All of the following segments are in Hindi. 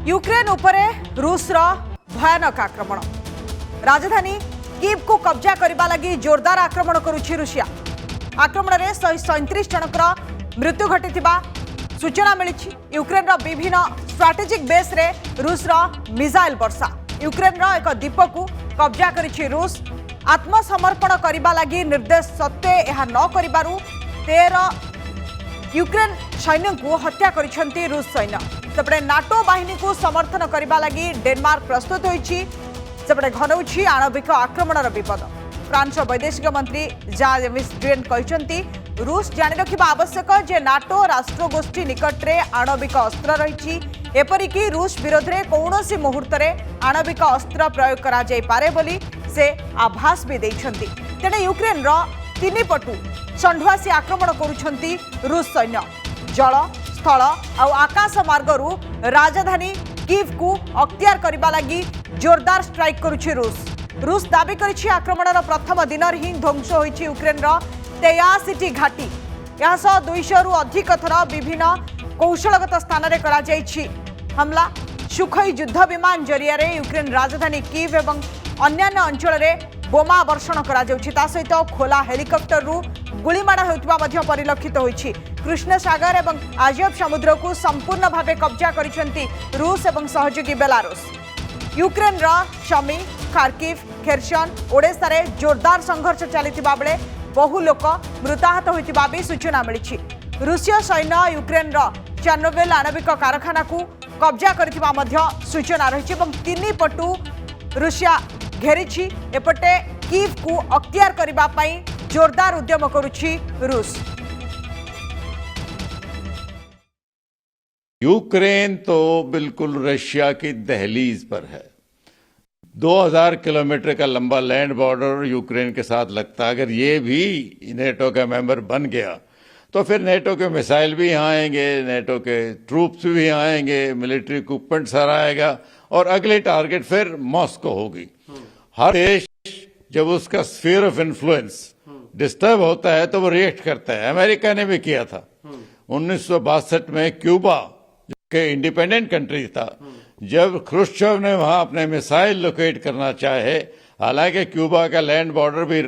यूक्रेन उपरे रूसर भयानक आक्रमण राजधानी कीव को कब्जा करने लगी जोरदार आक्रमण करुछि रूसिया। आक्रमण में 137 जनकर मृत्यु घटी सूचना मिली। यूक्रेन विभिन्न स्ट्राटेजिक बेस रे रूसर मिसाइल वर्षा। यूक्रेन एक द्वीप को कब्जा करिछि रूस। आत्मसमर्पण करने लगी निर्देश सत्वे यह न करिबारु 13 यूक्रेन सैन्य को हत्या करिसेंती रूस सैन्य। सेपटे नाटो बाहिनी को समर्थन करने लगी डेनमार्क प्रस्तुत होइछि। सेपटे घनौछि आणविक आक्रमणर विपद। फ्रांस वैदेशिक मंत्री जेम्स ड्रेन कहते रूस जानि रखिबा आवश्यक जे नाटो राष्ट्रगोष्ठी निकट में आणविक अस्त्र रही। एपरिक रूस विरोध में कौनसी मुहूर्त आणविक अस्त्र प्रयोग करा जाय पारे बोली से आभास भी देइछंती। तेणे यूक्रेन तीन पटु षण्ढुआसी आक्रमण करुछंती रूस सैन्य। जल स्थल और आकाश मार्गरू राजधानी कीव को अख्तियार करने लगी जोरदार स्ट्राइक करुछि रूस। रूस दाबी करिछि आक्रमणर प्रथम दिन ही ध्वंस होइछि यूक्रेन 83 घाटी। यह 200 रु अधिक थर विभिन्न कौशलगत स्थान में करा जाइछि हमला। सुखोई युद्ध विमान जरिया यूक्रेन राजधानी कीव एवं अन्यान्य अंचल में बोमा वर्षण करा जाउछि। ता सहित खोला हेलिकॉप्टर रु गुलीमाड़ होउतबा मध्य परिलक्षित होइछि। कृष्ण सागर एवं आजियव समुद्र को संपूर्ण भावे कब्जा करिसेंती रूस एवं सहयोगी बेलारूस। यूक्रेन शमी खार्किव खेर्सन ओडेसा रे जोरदार संघर्ष चलिथिबा बेले बहु लोक मृताहत होइतिबा भी सूचना मिली। रूसीय सैन्य यूक्रेन चेर्नोबिल आणविक कारखाना को कब्जा करिथिबा मध्य सूचना रही। तीन पटु रूसिया घेरी एपटे कीव को अख्तियार करबा पई जोरदार उद्यम करुछि रूस। यूक्रेन तो बिल्कुल रशिया की दहलीज पर है। 2000 किलोमीटर का लंबा लैंड बॉर्डर यूक्रेन के साथ लगता है। अगर ये भी नेटो का मेंबर बन गया तो फिर नेटो के मिसाइल भी यहाँ आएंगे, नेटो के ट्रूप्स भी यहाँ आएंगे, मिलिट्री इक्विपमेंट सारा आएगा और अगली टारगेट फिर मॉस्को होगी। हर देश जब उसका स्फीयर ऑफ इन्फ्लुएंस डिस्टर्ब होता है तो वो रिएक्ट करता है। अमेरिका ने भी किया था 1962 में। क्यूबा जो कि इंडिपेंडेंट कंट्री था, जब ख्रुश्चेव ने वहां अपने मिसाइल लोकेट करना चाहे, हालांकि क्यूबा का लैंड बॉर्डर भी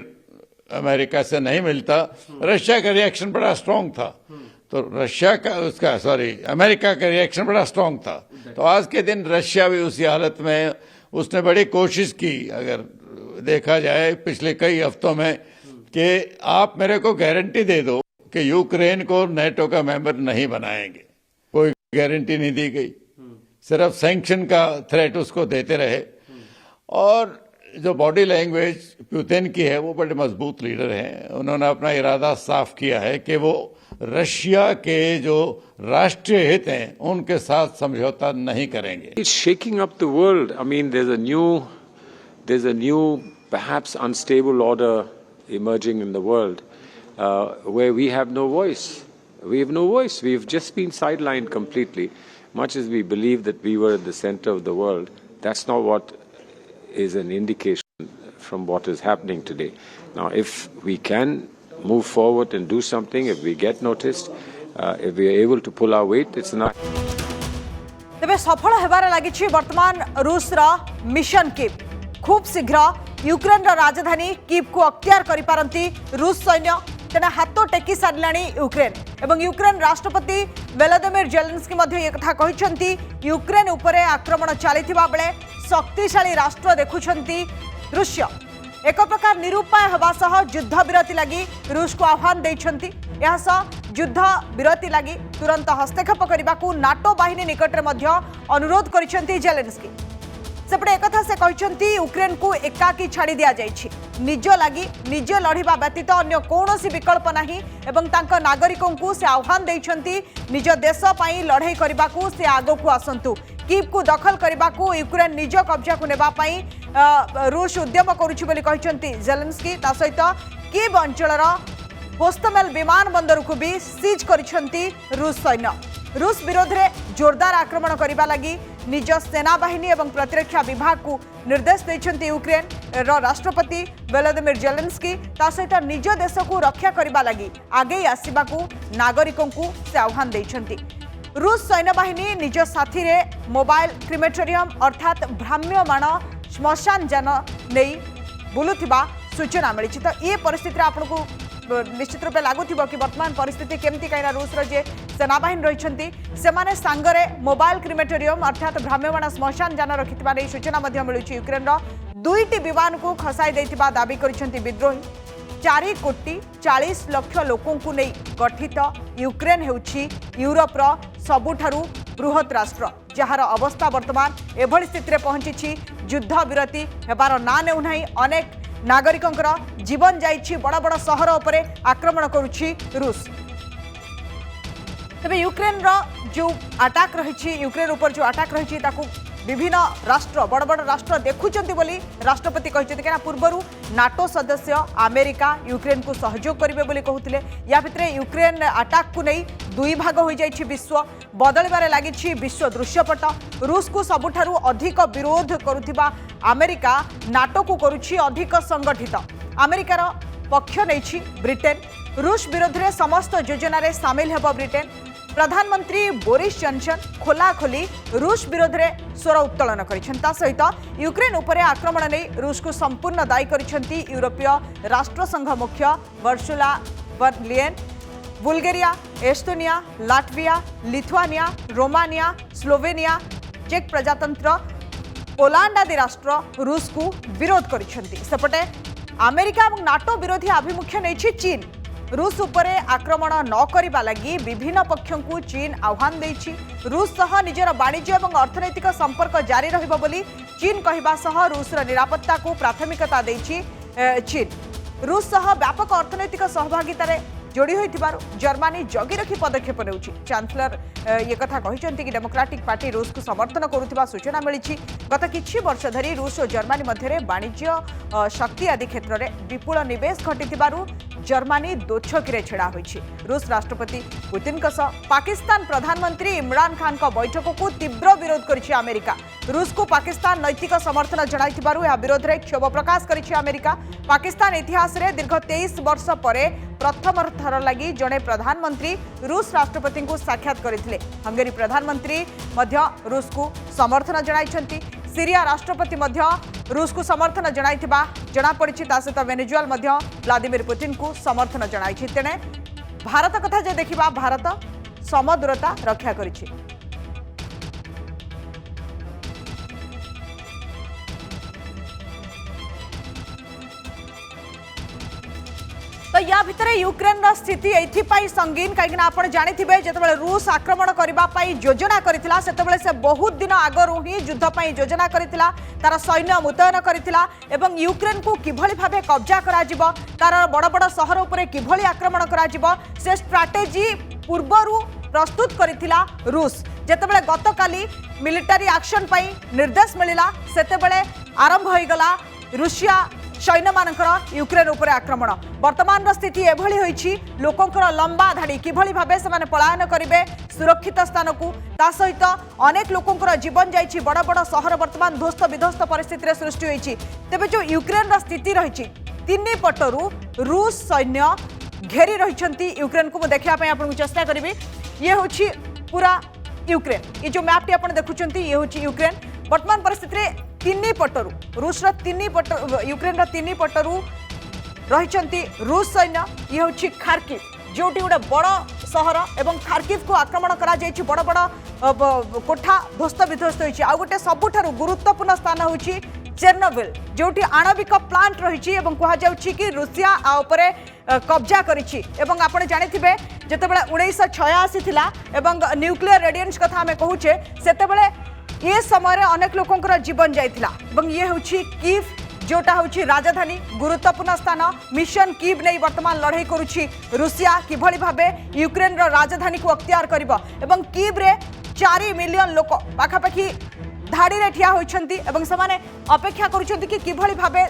अमेरिका से नहीं मिलता, रशिया का रिएक्शन बड़ा स्ट्रांग था। तो अमेरिका का रिएक्शन बड़ा स्ट्रांग था। तो आज के दिन रशिया भी उसी हालत में, उसने बड़ी कोशिश की, अगर देखा जाए पिछले कई हफ्तों में, कि आप मेरे को गारंटी दे दो कि यूक्रेन को नेटो का मेंबर नहीं बनाएंगे। कोई गारंटी नहीं दी गई, सिर्फ सैंक्शन का थ्रेट उसको देते रहे। और जो बॉडी लैंग्वेज पुतिन की है, वो बड़े मजबूत लीडर हैं। उन्होंने अपना इरादा साफ किया है कि वो रशिया के जो राष्ट्रीय हित हैं उनके साथ समझौता नहीं करेंगे। It's shaking up the world. I mean, there's a new, perhaps unstable order emerging in the world, where we have no voice. We have no voice. We've just been sidelined completely. Much as we believe that we were at the center of the world, that's not what is an indication from what is happening today. Now, if we can move forward and do something, if we get noticed, if we are able to pull our weight, it's enough. तेबे सफल हेबार लागिछि वर्तमान रूसर मिशन कीव। खूब शीघ्र यूक्रेन राजधानी कीव को अख्तियार करि पारंती रूस सैन्य। तेना हाथ टेकी सारिलाणी यूक्रेन एवं यूक्रेन राष्ट्रपति वोलोदिमिर जेलेंस्की मध्य ये कथा कहिसंती। यूक्रेन उपरे आक्रमण चलिथिबा बेले शक्तिशाली राष्ट्र देखुछंती रूसिया। एक प्रकार निरुपाय हवा सह युद्ध विरति लगी रूस को आह्वान देइछंती। यह सह युद्ध विरति लगी तुरंत हस्तक्षेप करने को नाटो बाहिनी निकट में मध्य अनुरोध करिसंती जेलेंस्की। सेपटे एक से कहते यूक्रेन को एकाकी छाड़ी दिया जाइछि। निज लगी निज लड़िबा व्यतीत अन्य कौनसी विकल्प नहीं एवं तांको नागरिकों को से आह्वान देइछंती निज देश पई लड़ाई करबा को से आगो को आसंतु। कीव को दखल करबा को यूक्रेन निज कब्जा को नेबा पई रूस उद्यम करुछि बोली कहछंती जेलेंस्की। ता सहित कीव अंचलर पोस्तमेल विमान बंदर को भी सीज करिसंती रूस सैन्य। रूस विरोध में जोरदार आक्रमण करने लगी निज सेना बाहिनी एवं प्रतिरक्षा विभाग को निर्देश देइछंती यूक्रेन राष्ट्रपति वोलोदिमिर जेलेंस्की। ता सहित निज देश को रक्षा करने लगी आगे आसवा को नागरिकों को से आह्वान देइछंती। रूस सैन्यबाहिनी निज साथी रे मोबाइल क्रिमेटोरियम अर्थात भ्राम्यमाण श्मशान जान नहीं बुलुथिबा सूचना मिली। तो ये परिस्थिति आपको निश्चित रूप लगुव कि वर्तमान परिस्थिति केमती कहीं रूसर जे सेनाबाहिनी रही से सांगरे मोबाइल क्रिमेटोरियम अर्थात भ्राम्यमाण श्मशान जान रखि सूचना मिलूँ। यूक्रेन दुईटी विमान को खसाई देथिबा दाबी करिसेंती विद्रोही। 4 कोटी 40 लाख लोकों को नहीं गठित यूक्रेन हेउछि यूरोपर सबुठारु बृहत राष्ट्र जार अवस्था वर्तमान एभली स्थिति पहुंची युद्ध विरति हेबार ना नेउना। अनेक नागरिकों जीवन जाइछि बड़ बड़ सहर उपरे आक्रमण करुछि रूस। तेबे यूक्रेन जो अटैक रही यूक्रेन ऊपर जो अटैक रही विभिन्न राष्ट्र बड़ बड़ राष्ट्र देखुंट बोली राष्ट्रपति कहते क्या पूर्वर नाटो सदस्य अमेरिका यूक्रेन को सहयोग करेंगे बोली कहते। या भितर यूक्रेन अटैक को नहीं दुई भाग हो जाइछि विश्व बदलबारे लगी विश्व दृश्यपट। रूस को सबुठारु अधिक विरोध करुथिबा अमेरिका नाटो को करुछि अधिक संगठित। अमेरिकार पक्ष नहीं ब्रिटेन। रूस विरोध में समस्त योजन सामिल हेब ब्रिटेन। प्रधानमंत्री बोरिस जॉनसन खोलाखोली रूस विरोध में स्वर उत्तोलन कर सहित यूक्रेन उपरे आक्रमण नहीं रूस को संपूर्ण दायी करिसेंती यूरोपीय राष्ट्रसंघ मुख्य Ursula von Leyen. Bulgaria, Estonia, Latvia, Lithuania, Romania, Slovenia, चेक प्रजातंत्र, पोलैंड आदि राष्ट्र रूस को विरोध करिसेंती। सेपटे अमेरिका और नाटो विरोधी आभिमुख्य नहीं चीन। रूस उपरे आक्रमण न करबा लगी विभिन्न पक्षों को चीन आह्वान देछि। रूस सह निजर वाणिज्य और अर्थनैतिक संपर्क जारी रहिबो बोली चीन कहबा सह रूसर निरापत्ता को प्राथमिकता देछि चीन। रूस सह व्यापक अर्थनैतिक सहभागितारे जोड़ी होइथिबारु जर्मनी जगी रखी पदक्षेप नेउछि। चांसलर ये कथा कहिसेंति कि डेमोक्रेटिक पार्टी रूस को समर्थन करुथिबा सूचना मिलिछि। गत किछि वर्ष धरी रूस और जर्मनी मध्यरे वाणिज्य शक्ति आदि क्षेत्र में विपुल निवेश घटिथिबारु जर्मनी दोछकीरे छेड़ा होइछि। रूस राष्ट्रपति पुतिन पाकिस्तान प्रधानमंत्री इमरान खान का बैठक को तीव्र विरोध करिछि अमेरिका। रूस को पाकिस्तान नैतिक समर्थन जणाइथिबारु या विरोध में क्षोभ प्रकाश करिछि अमेरिका। पाकिस्तान इतिहास रे दीर्घ 23 वर्ष परे प्रथम थर लगी जड़े प्रधानमंत्री रूस राष्ट्रपति को साक्षात करथिले। हंगेरी प्रधानमंत्री मध्य रूस को समर्थन जणाइछंती। सीरिया राष्ट्रपति मध्य रूस को समर्थन जणाइथिबा जणा पड़िछि। ता सहित वेनेजुएला मध्य व्लादिमीर पुतिन को समर्थन जणाइछि। तेणे भारत कथा जे देखिबा भारत समदूरता रक्षा करिछि। तो या भितर यूक्रेन स्थिति एथिपाई संगीन कहीं आप जानिथिबे जेतेबेले रूस आक्रमण करने योजना करथिला सेतेबेले से बहुत दिन आगरू ही युद्ध पाई योजना करथिला तार सैन्य मुतयन करथिला एवं यूक्रेन को किभली भाबे कब्जा कराजिबो तार बड़ बड़ सहर उपरे किभली आक्रमण कराजिबो से स्ट्राटेजी पूर्वरु प्रस्तुत करथिला रूस। जेतेबेले गतकाली मिलिटारी एक्शन पाई निर्देश मिलिला सेतेबेले आरंभ होइगला रूसिया सैन्य मानकर यूक्रेन उपरे आक्रमण। वर्तमान स्थिति एभली होइछि लोकंकर लंबा धाड़ी किभली भाबे से पलायन करिवे सुरक्षित स्थान को। ता सहित अनेक लोकंकर जीवन जाइछि बड़ बड़ सहर वर्तमान ध्वस्त विध्वस्त परिस्थिति सृष्टि होइछि। तेबे जो यूक्रेन स्थिति रहिछि तीन पटरु रूस सैन्य घेरी रहिछंती यूक्रेन को देखिया पय आपन चेष्टा करिवे। ये होछि पूरा यूक्रेन। ये जो मैप टी आपन देखुछंती ये होछि यूक्रेन। वर्तमान परिस्थिति रे तीन पटरु रूस तीन पट यूक्रेन तीन पटरु रही रूस सैन्य। ये हूँ खार्किव जोटी गोटे बड़ सहर एवं खार्किव को आक्रमण करा बड़ बड़ कोठा ध्वस्त विध्वस्त होती। आ गोटे सबुठारु गुरुत्वपूर्ण स्थान हूँ चेर्नोबिल जोटी आणविक प्लांट रही कि रूसिया आ उपरे कब्जा करिछि। एवं आपण जानिथिबे जेतेबेले 1986 थिला एवं न्यूक्लियर रेडिएंस कथा आमे कहूचे सेतेबेले ये समय अनेक लोकंकर जीवन जाइथिला। एवं ये हूँ कीव जोटा हूँ राजधानी गुरुत्वपूर्ण स्थान मिशन कीव नहीं वर्तमान लड़ाई करुछि रूसिया किभली भाबे यूक्रेन राजधानी को अख्तियार करिबो। एवं कीव रे 4 मिलियन लोक पाखापाखि धाड़ी रे ठिया होइछंती एवं समाने अपेक्षा करुछंती कि किभली भाबे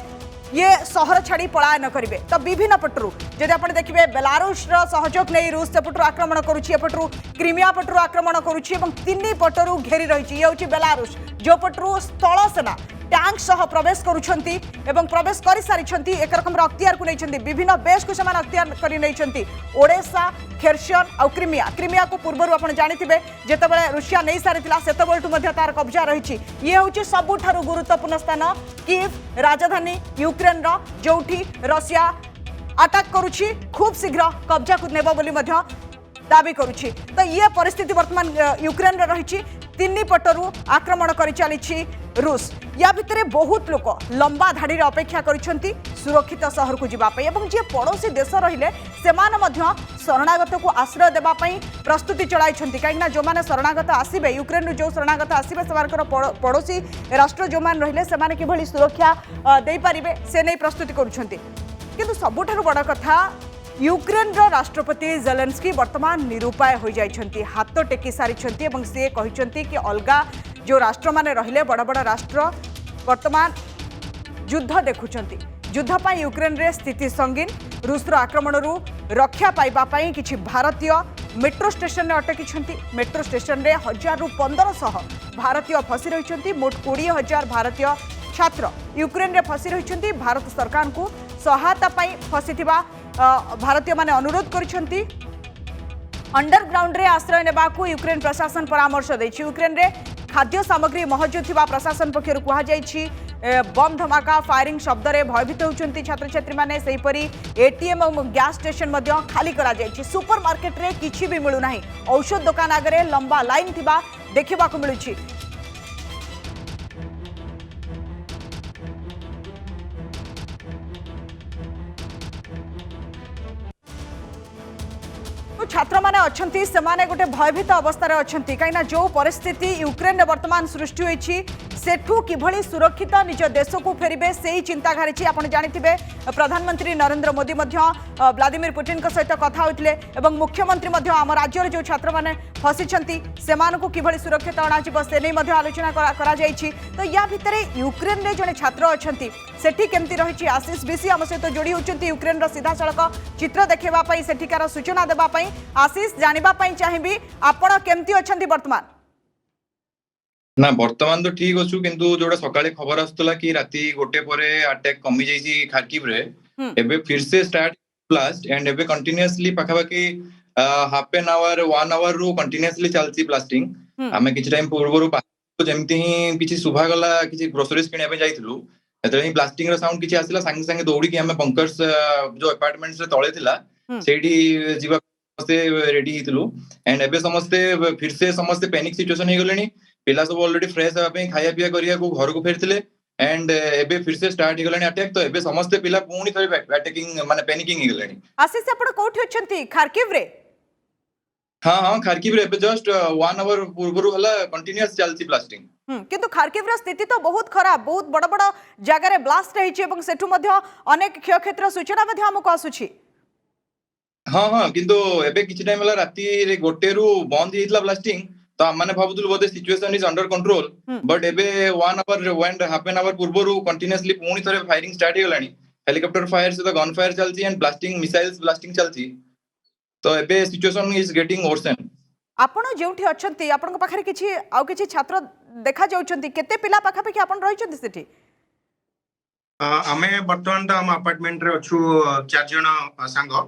ये सहर छाड़ी पलायन करेंगे। तो विभिन्न पटरू जदि आप देखिए बेलारूस सहयोग नहीं रूस सेपटू आक्रमण करुच्ची एपटू क्रीमिया पटरू आक्रमण करुच्ची तीन पटरू घेरी रही। ये हूँ बेलारूस जो पटरू स्थल सेना टैंक सह प्रवेश करुछंती एवं प्रवेश कर सारी एक रकम अख्तियार को नहीं विभिन्न बेस को समान अख्तियार कर नहीं ओडेसा खेर्सन और क्रिमिया को पूर्व आप जानते जितेबाला रुषिया नहीं सारी से तार कब्जा रही ये हूँ सबुठारु गुरुत्वपूर्ण स्थान कीव राजधानी यूक्रेन जोठी रशिया अटैक करुछि खूब शीघ्र कब्जा को नेब बोली दाबी करुछि तो ये परिस्थिति वर्तमान यूक्रेन रही तीन पटरु आक्रमण कर चली रूस या भितर बहुत लोक लंबा धाड़ी अपेक्षा करिसेंती सुरक्षित सहर को जीवाई एवं जी पड़ोशी देश रहिले शरणागत को आश्रय देवाई प्रस्तुति चलाई कहीं जो मैंने शरणागत आसबे यूक्रेन जो शरणागत आसबे से पड़ोशी राष्ट्र जो मैंने रहिले से किभली सुरक्षा दे पारिबे से नहीं प्रस्तुति करुछंती किंतु सबुठारु बड़ कथा यूक्रेन राष्ट्रपति जेलेंस्की वर्तमान निरुपाय हो जाइछंती हाथ टेकी सारी से कहते कि अलगा जो राष्ट्र माने रहिले बड़ बड़ राष्ट्र वर्तमान युद्ध देखुंट युद्ध पाई यूक्रेन रे स्थिति संगीन रूस आक्रमण रक्षा पाइबापी किछि भारतीय मेट्रो स्टेशन में अटकी मेट्रो स्टेशन रे 1000 रु 1500 भारतीय फसी रही मोट 20,000 भारतीय छात्र यूक्रेन रे फसी रही भारत सरकार को सहायता पाई फसीथिबा भारतीय माने अनुरोध करिसेंती अंडरग्राउंड रे आश्रय नेबाकू यूक्रेन प्रशासन परामर्श दैछि यूक्रेन रे खाद्य सामग्री महजूद थिबा प्रशासन पक्षरु कुहा जाइछि बम धमाका फायरिंग शब्द रे भयभीत होउछंती छात्र छात्री माने सेहीपरि एटीएम और गैस स्टेशन मध्य खाली करा जाइछि सुपर मार्केट रे किछि भी मिलु नाही औषध दुकान आगे लंबा लाइन थिबा देखिबा को मिलुछि छात्र माने अछंती सेमाने गोटे भयभीत अवस्था अछंती कहीं जो परिस्थिति यूक्रेन वर्तमान सृष्टि होईछि सेठू किभली सुरक्षित निज देश को फेरिबे से चिंता घारी आपन जानिथिबे प्रधानमंत्री नरेंद्र मोदी व्लादिमीर पुतिन को सहित कथा होइतिले एवं मुख्यमंत्री आम राज्य जो छात्र माने फसिछंती सेमानकु किभली सुरक्षित अणाजिब से नहीं मध्य आलोचना करा जाइछि तो या भितरे यूक्रेन रे जने छात्र अछंती सेठी केमती रही आशीष बीसी आम सहित जोड़ी होती यूक्रेन रो सीधा सड़क चित्र देखा सेठिकार सूचना देवाई आशीष जानापी चाहिए आपण केमती अछंती वर्तमान ना वर्तमान तो ठीक अच्छु किंतु जोड़ा सकाळे खबर आसुतला कि राती 1 परे अटैक कमी जाइछि खार्किव रे एबे फिर से स्टार्ट ब्लास्ट एंड एबे कंटीन्यूअसली पाखापाखि हाफ एन आवर 1 आवर रू कंटीन्यूअसली चलछि ब्लास्टिंग हमें किछ टाइम पूर्व जेमती ही किछि सुभा गला किछि ग्रोसरीज किने पे जाइथिलु एतले ब्लास्टिंग रो साउंड किछि आसिला संगे संगे दौड़ी कि हमें बंकर्स जो अपार्टमेंट्स रे तळे थिला सेठी जीवा से रेडी हितलु एंड एबे समस्ते फिर से समस्ते पैनिक सिचुएशन हे गलेनी पिला सब ऑलरेडी फ्रेश होगा खाया पिया करिया को घर को फेरथिले एंड एबे फिर से स्टार्ट हिगलानी अटैक तो एबे समस्ते पिला पुणी थरे अटैकिंग माने पैनिकिंग हिगलानी आशीष आपण कोठी अछंती खार्किव रे हां खार्किव रे एबे जस्ट 1 आवर पूर्वरु हला कंटीन्यूअस चलछि ब्लास्टिंग किंतु खार्किव रो स्थिति तो बहुत खराब बहुत बड़ बड़ जगह रे ब्लास्ट रहिछि एवं सेठु मध्य अनेक क्षयक्षेत्र सूचना मध्य हमको आसुछि हां किंतु एबे किछि टाइम हला राती रे गोटे रु बंद हितला ब्लास्टिंग तो हमने भाबुतुल बोधे situation is under control but एबे 1 hour and half an hour पूर्वरु कंटीन्यूअसली पुणी थरे फायरिंग स्टार्ट हिगलानी हेलिकॉप्टर फायर से तो गन फायर चलछि एंड ब्लास्टिंग मिसाइल्स ब्लास्टिंग चलछि तो एबे सिचुएशन इज गेटिंग वर्सन आपण जेउठी अछंती आपण पाखरे किछि आउ किछि छात्र देखा जाउछंती केते पिला पाखापाखि आपण रहिछंती सेठी आमे वर्तमान तो हम अपार्टमेंट रे अछु 4 जण संग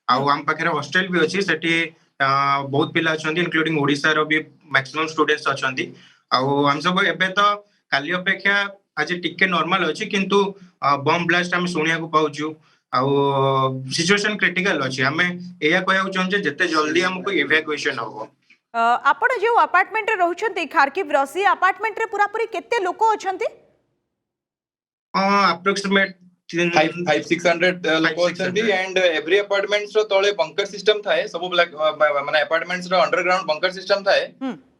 आउ हम पाखरे हॉस्टल भी अछि सेठी बहुत पिला अछंती इंक्लूडिंग ओडिसा रो भी मैक्सिमम स्टूडेंट्स अछंती आउ हम सब एबे तो काली अपेक्षा आज टिके नॉर्मल अछि किंतु बम ब्लास्ट हम सुनिया को पाउछु आउ सिचुएशन क्रिटिकल अछि हमें एया कहउ चन जेते जल्दी हमको इवैक्यूएशन होबो आपण जो अपार्टमेंट रे रहउछंती खार्किव रसी अपार्टमेंट रे पूरा पूरी केते लोक अछंती अप्रोक्सीमेट 500-600 लोक अछंती एंड एवरी अपार्टमेंट्स रो तळे बंकर सिस्टम थाए सब माने अपार्टमेंट्स रो अंडरग्राउंड बंकर सिस्टम थाए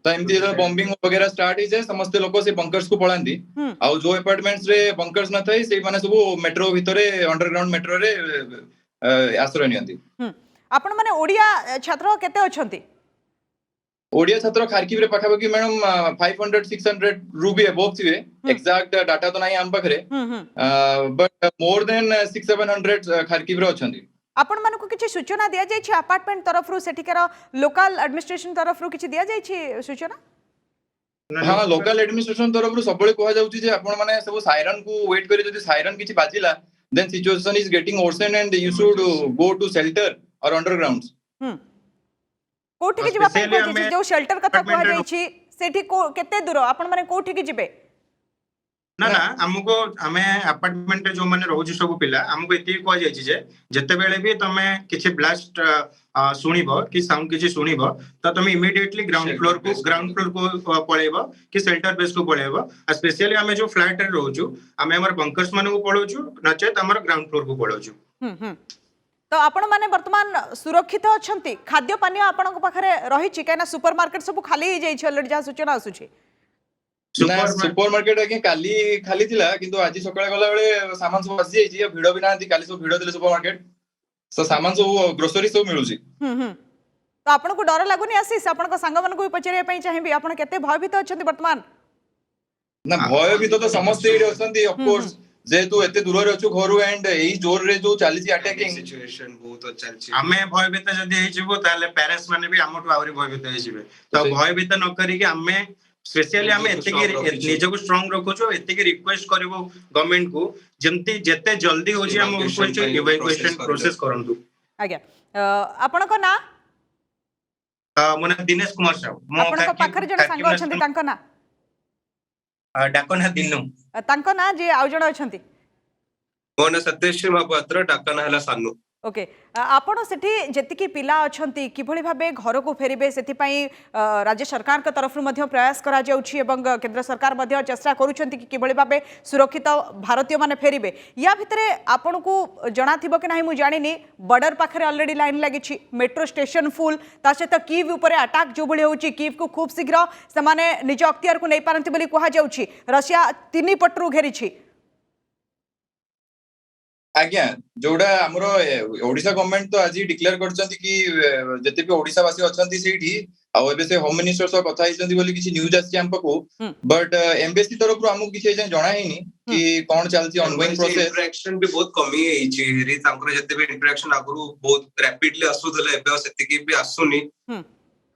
तो एमती बॉम्बिंग वगैरह स्टार्ट ही जाए समस्त लोक से बंकर्स को पळांदी आउ जो अपार्टमेंट्स रे बंकर्स न थाए से माने सब मेट्रो भितरे अंडरग्राउंड मेट्रो रे आश्रय नियंती आपण माने ओडिया छात्र केते अछंती ओडिया छात्र खार्किव रे पाखापाखि मैडम 500-600 रू भी अबव थिवे एग्जैक्ट डाटा तो नाही हम पाखरे बट मोर देन 600-700 खार्किव रे अछंती आपण मानको किछि सूचना दिया जाय छै अपार्टमेंट तरफ रु सेठिकर लोकल एडमिनिस्ट्रेशन तरफ रु किछि दिया जाय छै सूचना हाँ लोकल एडमिनिस्ट्रेशन तरफ सब कह जाउची जे आपण माने सब सायरन को वेट करे जदी सायरन किछि बाजिला then situation is getting worsen and you should go to shelter or undergrounds. कोठी के जिबा Especially पई हमें जो शेल्टर कथा apartment कह रे जाई छी सेठी केते दूर आपण माने कोठी के जिबे ना ना हमको आमे अपार्टमेंट जो माने रहउची सब पिला हमको एति कह जाई छी जे जते बेले भी तमे किछि ब्लास्ट सुनिबो कि साउंड किछि सुनिबो तो तमे इमीडिएटली ग्राउंड फ्लोर को पळेबो कि शेल्टर बेस को पळेबो आ स्पेशली हमें जो फ्लैट रे रहउछु हमें हमर बंकर्स माने को पळौछु नचेत हमर ग्राउंड फ्लोर को पळौछु। तो आपण माने वर्तमान सुरक्षित अछंती खाद्य पानी आपण पाखरे रही छी केना सुपरमार्केट सब खाली हो जाई छी ऑलरेडी जा सूचना आसुची सुपर मार्केट आके काली खाली थिला किंतु आज सकाळे गला बेले सामान सब आसी जाई छी भिडो भी नांती काली सब भिडो दिले सुपर मार्केट सो सामान सब ग्रोसरी सब मिलुची। तो आपण को डर लागुनी आसीस आपण को संग मन को पचरिया पई चाहिबी आपण केते भयभीत अछंती वर्तमान ना भय भी तो समस्त एडी अछंती ऑफ कोर्स जेतु एते दूर रे अछु घरु एंड एई जोर रे जो चालीसी अटैकिंग सिचुएशन बहुत चलची हमें भयभीत जदी हे जिवो ताले पेरेंट्स माने भी हमटु आवरी भयभीत हे जिवे तो भयभीत न करी कि हमें स्पेशली हमें एते निज को स्ट्रांग रखो जो एते के रिक्वेस्ट करबो गवर्नमेंट को जंती जते जल्दी हो जी हम रिक्वेस्ट इवैक्यूएशन प्रोसेस करंतु। आज्ञा आपण को ना मोना दिनेश कुमार साहब आपण को पाखर जण संग अछंती तांको ना डाकन दिनु तांको ना जे आउ जण अछंती मोना सत्यश्री महापात्र डाकन हला सानु ओके आपण सेठी जेतिकी पिला अछंती किभଳି भाबे घर को फेरिबे सेति पई राज्य सरकार के तरफ मध्ये प्रयास करा जाउछि एवं केंद्र सरकार मध्ये चेष्टा करूछंती कि किभଳି भाबे सुरक्षित भारतीय माने फेरिबे या भितरे आपण को जणा थिबो कि नाही मु जानिनी बॉर्डर पाखरे ऑलरेडी लाइन लागिछि मेट्रो स्टेशन फुल ता सहित कीव ऊपर अटैक जो भଳି होउछि कीव को खूब शीघ्र से माने निज अख्तियार को नै पारंती बोली कहा जाउछि रशिया तीनी पटरु घेरिछि। आज्ञा जोड़ा हमरो ओडिसा गवर्नमेंट तो आज डिक्लेयर करछंती कि जते भी ओडिसा वासी अछंती सेठी आ एबे से होम मिनिस्टर सह कथा हिचंती बोली किछि न्यूज आछि हम पको बट एम्बेसी तरफ रु हमकु किछि जणा हेनी कि कोन चलती ऑनगोइंग प्रोसेस इंटरेक्शन भी बहुत कमी है री तांकर जते भी इंटरेक्शन आगु बहुत रैपिडली आसुदले एबे सेति भी आसुनी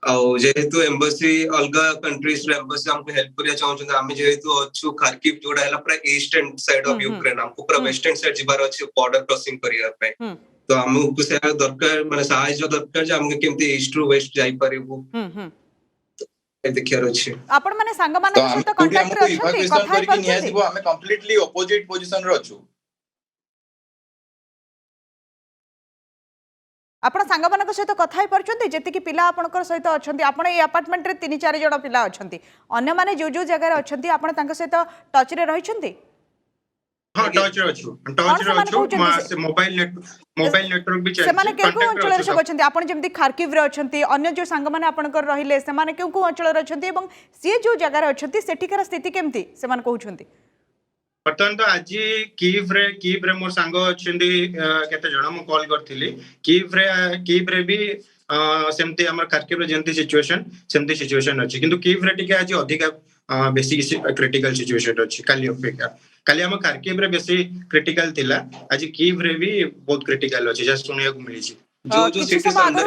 जेहेतु एम्बेसी अलग कंट्रीज रे एम्बेसी हमको हेल्प करिया चाहउछन हम जेहेतु अछु खार्किव जोडा हैला पूरा ईस्टर्न साइड ऑफ यूक्रेन हमको पूरा वेस्टर्न साइड जिबार अछि बॉर्डर क्रॉसिंग करिया पे तो हमको से दरकार माने सहायता दरकार जे हमके केमती ईस्ट टू वेस्ट जाई परिबु देखियार अछि आपण माने संग माने सहित कांटेक्ट रे अछंती कथा करके निया दिबो हमें कंप्लीटली ऑपोजिट पोजीशन रे अछु आपण सांग मानक सहित कथा पार्चंती जेतिकी पिला आपणकर सहित अछंती आपण ए अपार्टमेंट रे 3-4 जण पिला अछंती अन्य माने जो जो जगह रे अछंती आपण तांक सहित टच रे रहिछंती हां टच रे अछु मोबाइल नेटवर्क भी से माने केकु अंचल रे सब अछंती आपण जेमती खार्किव रे अछंती अन्य जो सांग माने आपणकर रहिले से माने केकु अंचल रे अछंती एवं से जो जगह रे अछंती सेठिकर स्थिति केमती से माने कहउछंती बर्तमान तो आज कीव रे मोर सांग अछंती केते जण मु कॉल करथिली कीव रे भी सेमती हमर खार्किव रे जेमती सिचुएशन अछि किंतु कीव रे टिके आज अधिक बेसी क्रिटिकल सिचुएशन अछि काली अपेक्षा काली हम खार्किव रे बेसी क्रिटिकल थिला आज कीव रे भी बहुत क्रिटिकल अछि जस्ट सुनिया को मिली छी जो सिटी अंदर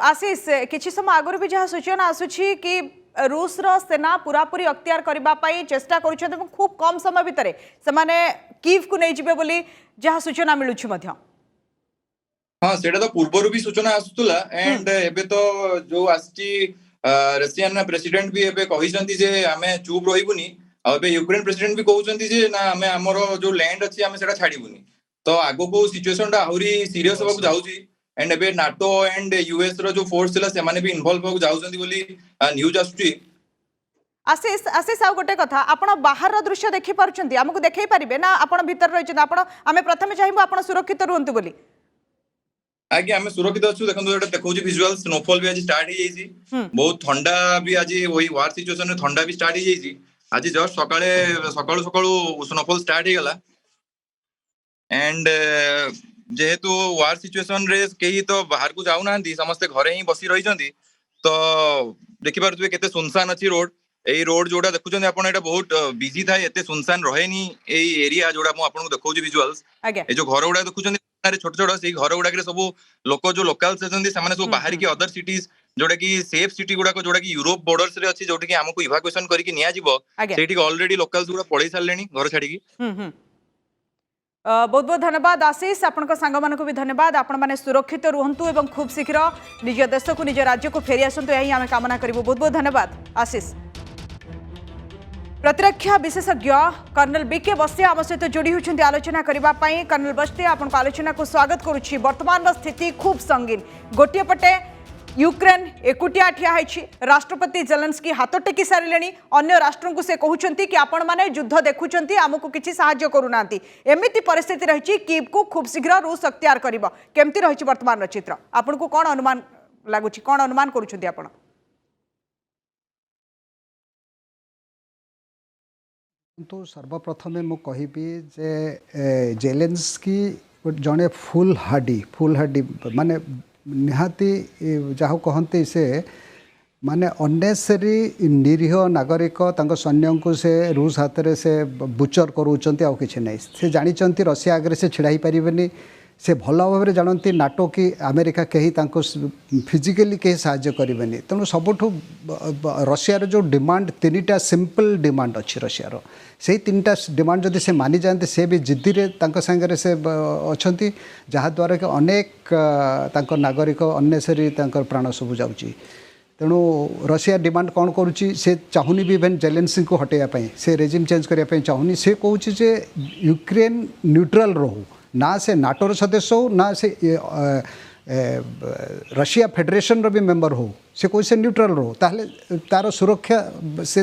आशीष किछि समय आगुर भी जहा सूचना आसुछि कि रूस रो सेना पूरा पूरी अख्तियार करबा पई चेष्टा करूछन এবং खूब कम समय भितरे से माने कीव को नै जिबे बोली जहा सूचना मिलुछि मध्य हां सेटा तो पूर्वरु भी सूचना आसुतला एंड एबे तो जो आछि रशियन प्रेसिडेंट भी एबे कहिसंती जे हमें चुप रहिबुनी आ एबे यूक्रेन प्रेसिडेंट भी कहउचंती जे ना हमें हमरो जो लैंड अछि हमें सेटा छाडीबुनी तो आगो को सिचुएशन टा आउरी सीरियस होबा जाउची एंड एबे नाटो एंड यूएस रो जो फोर्स थिला से माने भी इन्वॉल्व हो जाउचंती बोली न्यूज आसुची। आशीष आ गोटे कथा आपण बाहर रो दृश्य देखि पारुचंती हमकु देखै परिबे ना आपण भीतर रहिचंती आपण हमें प्रथमे चाहिबो आपण सुरक्षित रहंतु बोली आगे हमें सुरक्षित अच्छु देखो एटा देखौजी विजुअल स्नोफॉल भी आज स्टार्ट हो जाईची बहुत ठंडा भी आज वही वार सिचुएशन में ठंडा भी स्टार्ट हो जाईची आज जस्ट सकाळू स्नोफॉल स्टार्ट हो गला एंड जेहेतु वार सिचुएशन रे केही तो बाहर को जाऊ नांदी समस्त घरे ही बसी रही छंती तो देखि पारुथबे केते सुनसान अछि रोड एई रोड जोडा देखुछन आपण एटा बहुत बिजी थाए एते सुनसान रहेनी एई एरिया जोडा मु आपन को देखौजी विजुअल्स ए जो घर गुडा देखुछन छोट छोट से घर गुडा सब लोक जो लोकल्स अछंती से माने सब बाहर की अदर सिटीज जोटा कि सेफ सिटी गुड़ाक जोटा कि यूरोप बॉर्डर्स रे अछि जोटा कि हमको इवाकुएशन करके निया जिवो आज्ञा। सेठी ऑलरेडी लोकल्स गुड़ा पळै सारलेनी घर छाड़ी बहुत बहुत धन्यवाद आशीष आपण सांग मान भी धन्यवाद आपण मैंने सुरक्षित रुहतु एवं खूब शीघ्र निज देश को निज राज्य को फेरी आसतु यही आम कामना करूँ। बहुत बहुत धन्यवाद आशीष। प्रतिरक्षा विशेषज्ञ कर्नल बीके बस्ते आम सहित जोड़ी होती आलोचना करने। कर्नल बस्ते आपको आलोचना को स्वागत करुच्ची। वर्तमान स्थिति खूब संगीन। गोटे पटे यूक्रेन एकुटिया ठिया है। राष्ट्रपति जेलेंस्की हाथ टेकी सारे अन्य राष्ट्र को से कहते कि आपण मैंने युद्ध देखुं आमको किसी साहाय्य करूना। एमती परिस्थिति रही कीव को खूब शीघ्र रूस अख्तियार कर केमती रही वर्तमान चित्र आपन को कौन अनुमान लगुच कौन अनुमान करुछंती आपण? तो सर्वप्रथमे मु कहिबी जे जेलेंस्की जड़े फुल हाडी माने निहाती जहाँ कहते से माने अननेसेसरी निरीह नागरिक तांको सैन्य को से रूस हाथ में से बुचर करूँच आउ कि नहीं। से जानते रशिया आगे से छिड़ा पारे से भल भाव में जानती नाटो कि अमेरिका कहीं फिजिकली कहीं साहाय्य करेंगे। तेणु सबुठ रशियार जो डिमांड तीनटा सिंपल डिमांड अच्छी रशियार से तीनटा डिमांड जदि से मानि जाते से भी जिद्दी सांगे से अच्छा जहाद्वारा कि अनेक नागरिक अननेसेसरी प्राण सब जाऊँगी। तेणु रशिया डिमांड कौन करुच्ची से चाहूनी भी इवेन जेलेंस्की को हटेवाई से रेजिम चेंज करने चाहूनी। से कहूँ जे यूक्रेन न्यूट्रल रहू ना से नाटोर सदस्य हो ना से रशिया फेडरेशन भी मेंबर हो से कोई से न्यूट्रल रहो ताहले तार सुरक्षा से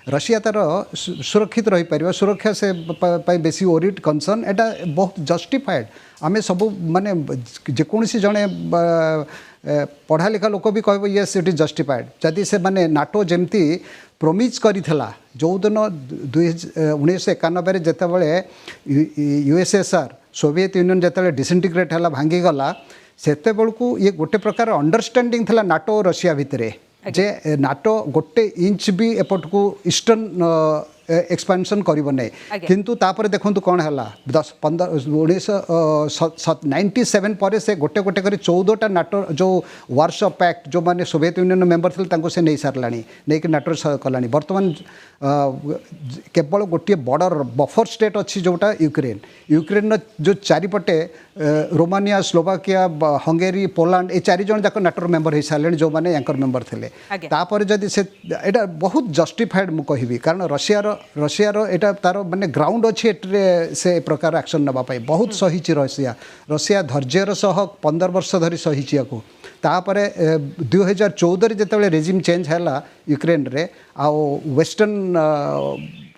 रशिया तार सुरक्षित रही पार सुरक्षा से बेसी ओरिड कंसर्न एटा बहुत जस्टिफाइड। आमे सब माने जेकोसी जड़े पढ़ा लिखा लोक भी कह येस इट इज जस्टिफाइड जदि से माने नाटो जमती प्रोमिज करिथला जो दिन 1991 जितेबाला यूएसएसआर सोवियत यूनियन जिते डिसइंटीग्रेट है भांगी गला सेते बेलू ये गोटे प्रकार अंडरस्टैंडिंग थिला नाटो और रशिया भितर जे नाटो गोटे इंच भी एपट को ईस्टर्न एक्सपेंशन करिबो नै। किंतु तापर देखंतु कोन हला 1997 पर से गोटे गोटे करी 14टा नाटो जो वार्सो पैक्ट जो माने सोवियत यूनियन मेंबर थिल तांको से नै सारलानी नै कि नाटो कलानी। वर्तमान केवल गोटे बॉर्डर बफर स्टेट अच्छी जोटा यूक्रेन जो चारिपटे रोमानिया स्लोवाकिया हंगेरी पोलैंड ए चारि जन जाक नाटोर मेंबर हो सारे जो माने एंकर मेंबर थिले। तापर जदि से एटा बहुत जस्टिफाइड मु कहिबी कारण रशियार एटा तार माने ग्राउंड अच्छी से प्रकार एक्शन नबा पाई बहुत सहीची रशिया धैर्यर सह 15 वर्ष धरी सहीची याको। तापर 2014 जिते रेजिम चेंज है यूक्रेन रे आउ वेस्टर्न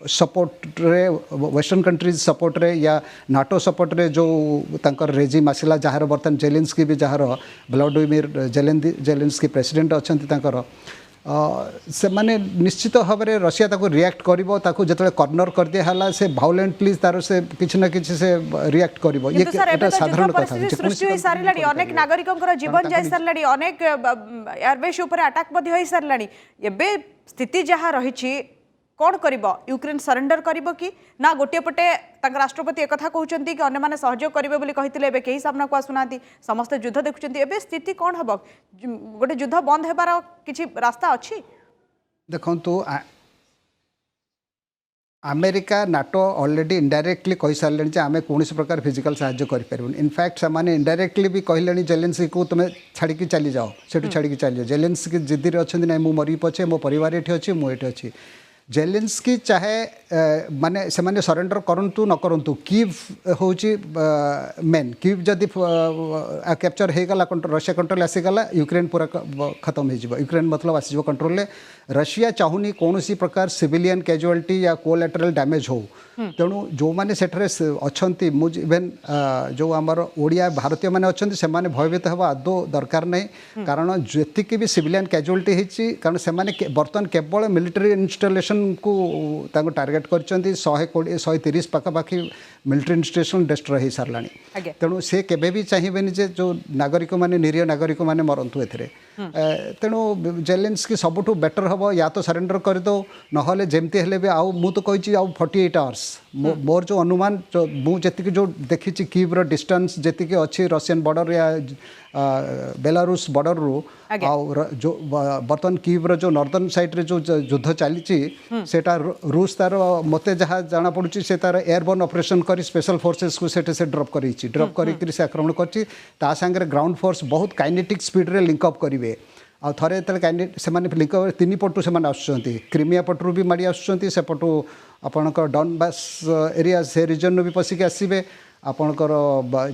सपोर्ट रे वेस्टर्न कंट्रीज सपोर्ट रे या नाटो सपोर्ट रे जो तांकर रेजिम आसिला जहाँ बर्तमान जेलेंस्की भी जहाँ व्लादिमीर जेलेंस्की प्रेसिडेंट अच्छा तांकर से माने निश्चित भाव में रशिया ताको रिएक्ट करिवो ताको जतले कॉर्नर कर दिया हला से वायलेंटली तार से किछि ना किछि से रिएक्ट करिवो। ये एटा साधारण कथा सृष्टि होई सारलाडी अनेक नागरिकंकर जीवन जाई सारलाडी अनेक एयरबेस ऊपर अटैक मध्ये होई सारलाडी। एबे स्थिति जहाँ रही कौन करिबो यूक्रेन सरेंडर करिबो कि ना गोटे पटे तांकर राष्ट्रपति एक कथा कहउचंती कि अन्य माने सहयोग करिवे बोली कहितले एबे केही सामना को आसुनाती समस्त युद्ध देखुचंती। एबे स्थिति कौन हबो गोटे युद्ध बंद हेबार किछि रास्ता अछि? देखंतु अमेरिका नाटो ऑलरेडी इनडायरेक्टली कहि सारले जे आमे कोनोसी प्रकार फिजिकल सहायता करि परबोन। इनफैक्ट सामाने इनडायरेक्टली भी कहलेनी जेलेंस्की को तुमे छाड़ी की चली जाओ सेठु छाड़ी की चली जाओ। जेलेंस्की जिद्दी रे अछंती नै मु मरी पछे मो परिवार एठी अछि मु एठी अछि। जेलेंस्की चाहे माने से माने सरेंडर करंतु न करंतु कीव होची मेन कीव जदि कैप्चर हो गला रशिया कंट्रोल आसीगला यूक्रेन पूरा खत्म हो यूक्रेन मतलब आसीज कंट्रोल ले। रशिया चाहूनी कौन सी प्रकार सिविलियन कैजुअलिटी या कोलैटरल डैमेज हो। तेणु जो मैंने सेठरे अच्छी मुझ इवेन जो आमर ओडिया भारतीय मैंने अच्छा से भयभीत हवा आदौ दरकार नहीं कारण जी भी सिविलियन कैजुअलिटी होती कारण से बर्तमान केवल मिलिटरी इंस्टॉलेशन को टार्गेट कर 130 पाखापाखि मिलिटरी इंस्टॉलेशन डिस्ट्रॉय हो सारा। तेणु से केबे भी चाहिए जे जो नागरिक माने निरीह नागरिक माने मरंतु एथिरे। तेणु जेलेंस्की सबुठु बेटर हम या तो सरेंडर करदो नहले जेमती हेले भी आउ मु तो कहिछि आउ 48 आवर्स मोर जो अनुमान जो मुझे जो देखी कीव डिस्टेंस जी अच्छी रशियन बॉर्डर या बेलारूस बॉर्डर रू जो बर्तमान कीव जो नॉर्दर्न साइड रे जो युद्ध चली सेटा रूस तार मत जहाँ जना पड़ी से तार एयरबोर्न ऑपरेशन कर स्पेशल फोर्सेस को से ड्रॉप कर से आक्रमण कर ग्राउंड फोर्स बहुत काइनेटिक स्पीड रे लिंकअप करेंगे आ थे से लिंक तीन पटु से आसुँच क्रिमिया पटू भी माड़ी आसुँच सेपटू आपणकर डॉनबास एरिया से रिजन भी पशिक आसवे आपणकर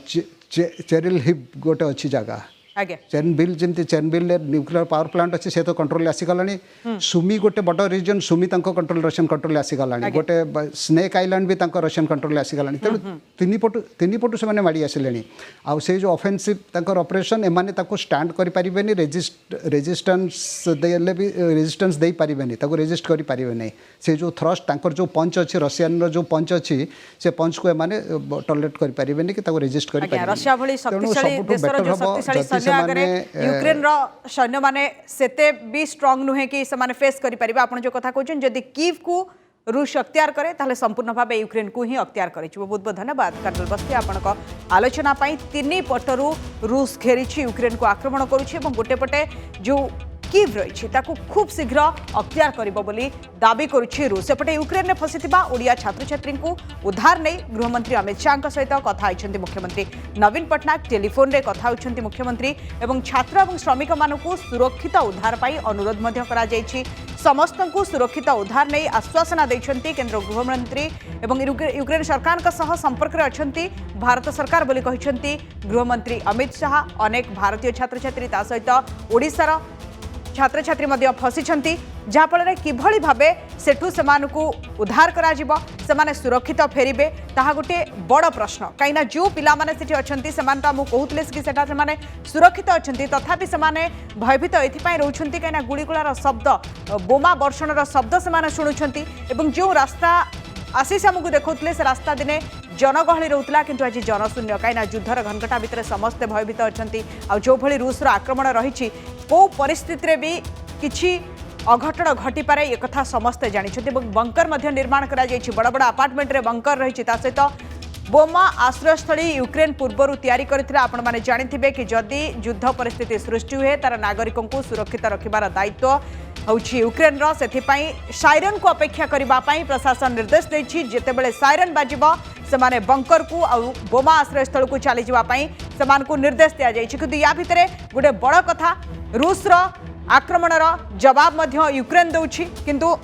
चेरिल हिप गोटे अच्छी जगह चेरनबिल जमी चेरनबिल न्यूक्लियर पावर प्लांट अच्छे से तो कंट्रोल आसीगला सुमी गोटे बड़ region Sumy control Russian control आसीगला गोटे स्नेक आइलैंड भी रशियन कंट्रोल आसीगला तेणु तीन पटु से माड़ी आसिले आउ से जो ऑफेंसिव ऑपरेशन एमाने स्टांड करें रेजिस्टेंस देले भी रेजिस्टेंस दे पारे रेजिस्ट करें से जो थ्रस्ट जो पंच अच्छी रशियन जो पंच अच्छी से पंच को एमाने टॉलरेट करें कि रेजिस्ट करें यूक्रेन सैन्य माने सेते भी स्ट्रांग नुहे कि से फेस करि परिबा आपण जो कथा कहउछन जदि कीव को रूस अख्तियार करे ताले संपूर्ण भाव यूक्रेन को ही अख्तियार करे। बहुत बहुत धन्यवाद कर्नल बस्ती आपण आलोचना पाई। तीन पटरू रूस घेरी यूक्रेन को आक्रमण करुछि एवं गोटे पटे जो कीव रही खूब शीघ्र अख्तियार करिबो बोली दाबी करुछि रूस। सेपटे यूक्रेन में फसीथिबा ओडिया छात्र छात्री को उद्धार नहीं गृहमंत्री अमित शाह सहित कथा होइछन्ति मुख्यमंत्री नवीन पट्टनायक टेलीफोन रे कथा होइछन्ति मुख्यमंत्री एवं छात्र और श्रमिक मानकु सुरक्षित उद्धार पाई अनुरोध मध्य करा जायछि। समस्त को सुरक्षित उद्धार नहीं आश्वासना दैछन्ति केंद्र गृहमंत्री एवं यूक्रेन सरकार का सह संपर्क रे अछन्ति भारत सरकार बोली कहिछन्ति गृहमंत्री अमित शाह। अनेक भारतीय छात्र छात्री ता सहित ओडिशार छात्र छात्री मध्य फसीछन्ति जहाँफल किभली भावे सेठू सेमानकु उद्धार करा जिवो सेमाने सुरक्षित फेरिबे ताहा गोटे बड़ प्रश्न कहीं जो पिला माने सेठी अछन्ति सेमान तो कहूतले कि सेठा सेमाने सुरक्षित अछन्ति तथापि सेमाने भयभीत एथिपाई रहउछन्ति कहीं गुड़ीगोलार शब्द बोमा वर्षणर शब्द सेमाने शुणुछन्ति एवं जो रास्ता आशीष आमको देखुले से रास्ता दिने जनगहली रोला किंतु आज जनशून्य कहीं युद्धर घनघटा भितर समस्ते भयभीत अच्छा आ जो भली रूसर आक्रमण रही कौ परिस्थिति भी किछि अघटन घटी पारे एक कथा समस्ते जानी बंकर निर्माण करा बड़ बड़ अपार्टमेंट रे बंकर रही सहित बोमा आश्रयस्थली यूक्रेन पूर्वर तैयारी करथिले आपण माने जानिथिबे कि जदि युद्ध परिस्थिति सृष्टि हुए तार नागरिकों को सुरक्षित रखिबार दायित्व होउछि यूक्रेन रो। सेथिपाई साइरन को अपेक्षा करिबा पाई प्रशासन निर्देश दैछि जेतेबेले साइरन बाजिबो सेमाने बंकर को आ बोमा आश्रयस्थल को चली जावा पाई सेमान को निर्देश दिया जाइछि। किंतु या भितरे गोटे बड़ कथा रूस रो आक्रमणर जवाब मध्य यूक्रेन दउछि किंतु